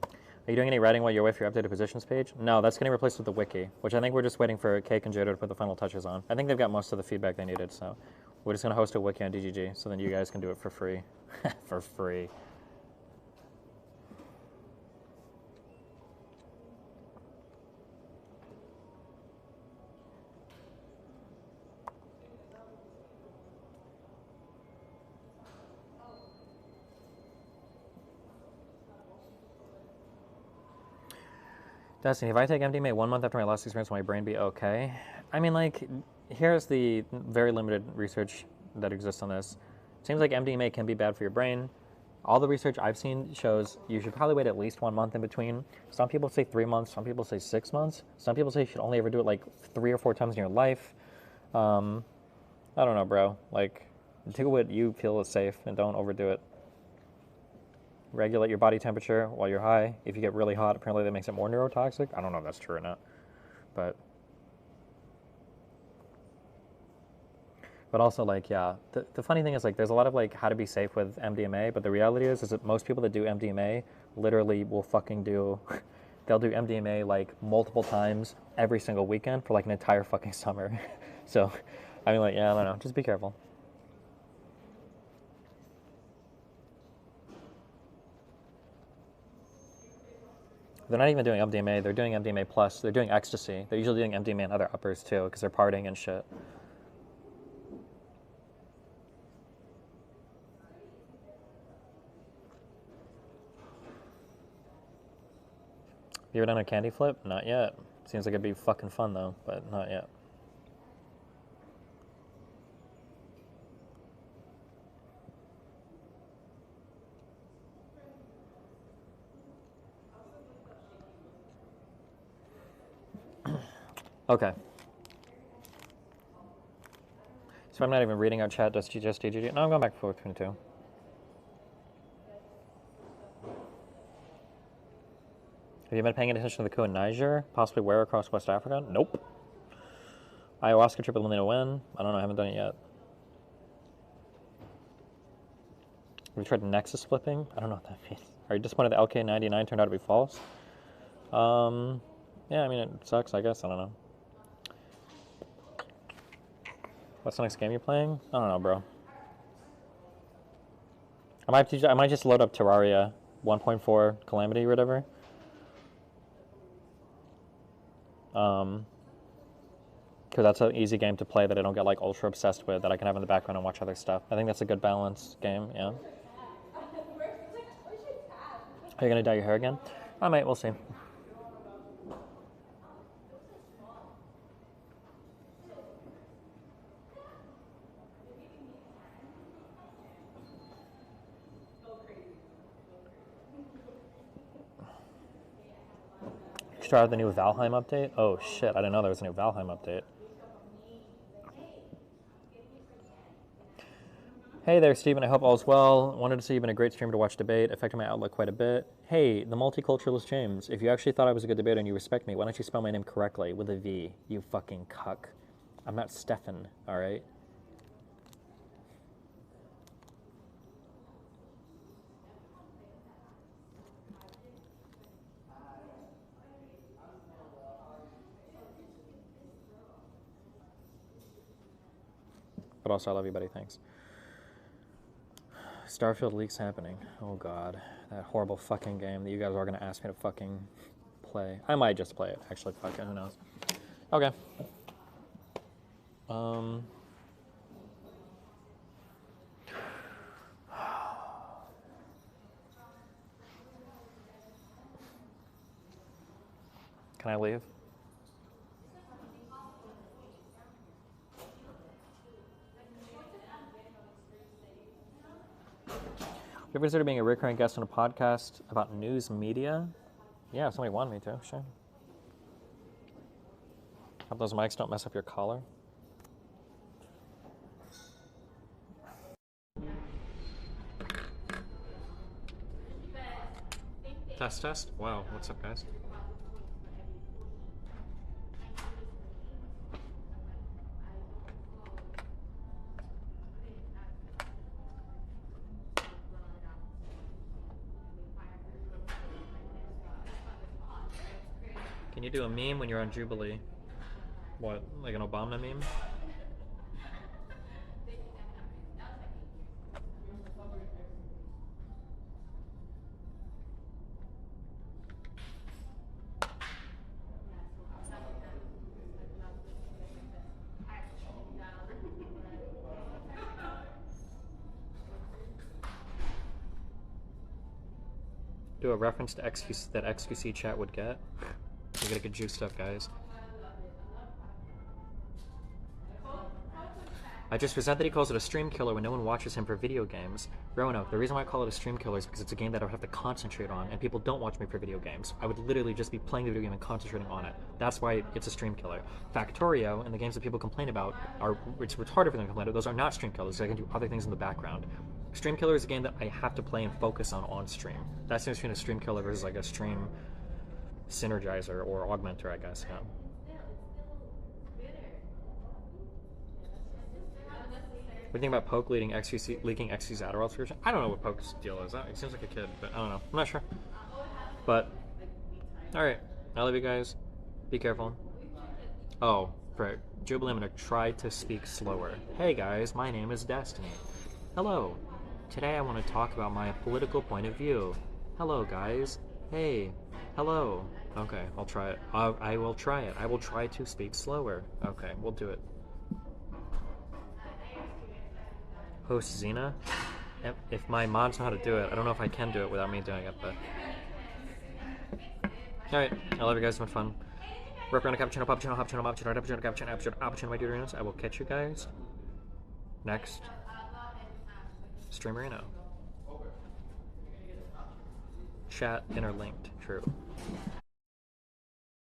Are you doing any writing while you're away for your updated positions page? No, that's getting replaced with the wiki, which I think we're just waiting for Cake and Jado to put the final touches on. I think they've got most of the feedback they needed, so we're just going to host a wiki on DGG, so then you guys can do it for free. For free. Destiny, if I take MDMA 1 month after my last experience, will my brain be okay? I mean, like, here's the very limited research that exists on this. It seems like MDMA can be bad for your brain. All the research I've seen shows you should probably wait at least 1 month in between. Some people say 3 months, some people say 6 months. Some people say you should only ever do it like 3 or 4 times in your life. I don't know, bro. Like, do what you feel is safe and don't overdo it. regulate your body temperature while you're high. If you get really hot, apparently that makes it more neurotoxic. I don't know if that's true or not, but also, like, yeah, the funny thing is, like, there's a lot of, like, how to be safe with MDMA, but the reality is that most people that do MDMA literally will fucking do, they'll do MDMA, like, multiple times every single weekend for, like, an entire fucking summer. So, I mean, like, yeah, I don't know, just be careful. They're not even doing MDMA, they're doing MDMA plus, they're doing ecstasy. They're usually doing MDMA and other uppers, too, because they're partying and shit. You ever done a candy flip? Not yet. Seems like it'd be fucking fun though, but not yet. Okay. So I'm not even reading out chat, just DGG. No, I'm going back and forth between the two. Have you been paying attention to the coup in Niger? Possibly where across West Africa? Nope. Ayahuasca trip with Lena when? I don't know, I haven't done it yet. Have you tried Nexus flipping? I don't know what that means. Are you disappointed the LK99 turned out to be false? Yeah, I mean, it sucks, I guess. I don't know. What's the next game you're playing? I don't know, bro. I might just load up Terraria 1.4 Calamity or whatever. Because that's an easy game to play that I don't get like ultra obsessed with, that I can have in the background and watch other stuff. I think that's a good balanced game, yeah. Are you gonna dye your hair again? I might, we'll see. Try out the new Valheim update? Oh shit, I didn't know there was a new Valheim update. Hey there, Steven. I hope all's well. Wanted to see you've been a great streamer to watch debate. Affected my outlook quite a bit. Hey, the multiculturalist James. If you actually thought I was a good debater and you respect me, why don't you spell my name correctly with a V, you fucking cuck. I'm not Stefan, alright? But also, I love you, buddy. Thanks. Starfield leaks happening. Oh god, that horrible fucking game that you guys are gonna ask me to fucking play. I might just play it. Actually, fuck it. Who knows? Okay. Can I leave? Have you ever considered being a recurring guest on a podcast about news media? Yeah, if somebody wanted me to, sure. Hope those mics don't mess up your collar. Test, test. Wow, what's up, guys? Can you do a meme when you're on Jubilee? What, like an Obama meme? Do a reference to XQC, that XQC chat would get. You gotta get juiced up, guys. I just resent that he calls it a stream killer when no one watches him for video games. Roanoke, the reason why I call it a stream killer is because it's a game that I would have to concentrate on, and people don't watch me for video games. I would literally just be playing the video game and concentrating on it. That's why it's a stream killer. Factorio and the games that people complain about are, it's retarded for them to complain about, those are not stream killers, so I can do other things in the background. Stream Killer is a game that I have to play and focus on stream. That's the difference between a Stream Killer versus like a stream synergizer or augmenter, I guess. Yeah. What do you think about Poke leaking XQ's Adderall prescription? I don't know what Poke's deal is. It seems like a kid, but I don't know. I'm not sure. But, alright. I love you guys. Be careful. Oh, frick. Jubilee, I'm going to try to speak slower. Hey guys, my name is Destiny. Hello. Today I want to talk about my political point of view. Hello guys. Hey. Hello. Okay, I'll try it. I will try it. I will try to speak slower. Okay, we'll do it. Host Xena? If my mods know how to do it, I don't know if I can do it without me doing it, but... Alright, I love you guys, so much fun. Work around a cappuccino, cappuccino, cappuccino, cappuccino, cappuccino, cappuccino, cappuccino, cappuccino, my Deuterinos. I will catch you guys next Streamerino. Chat interlinked, true.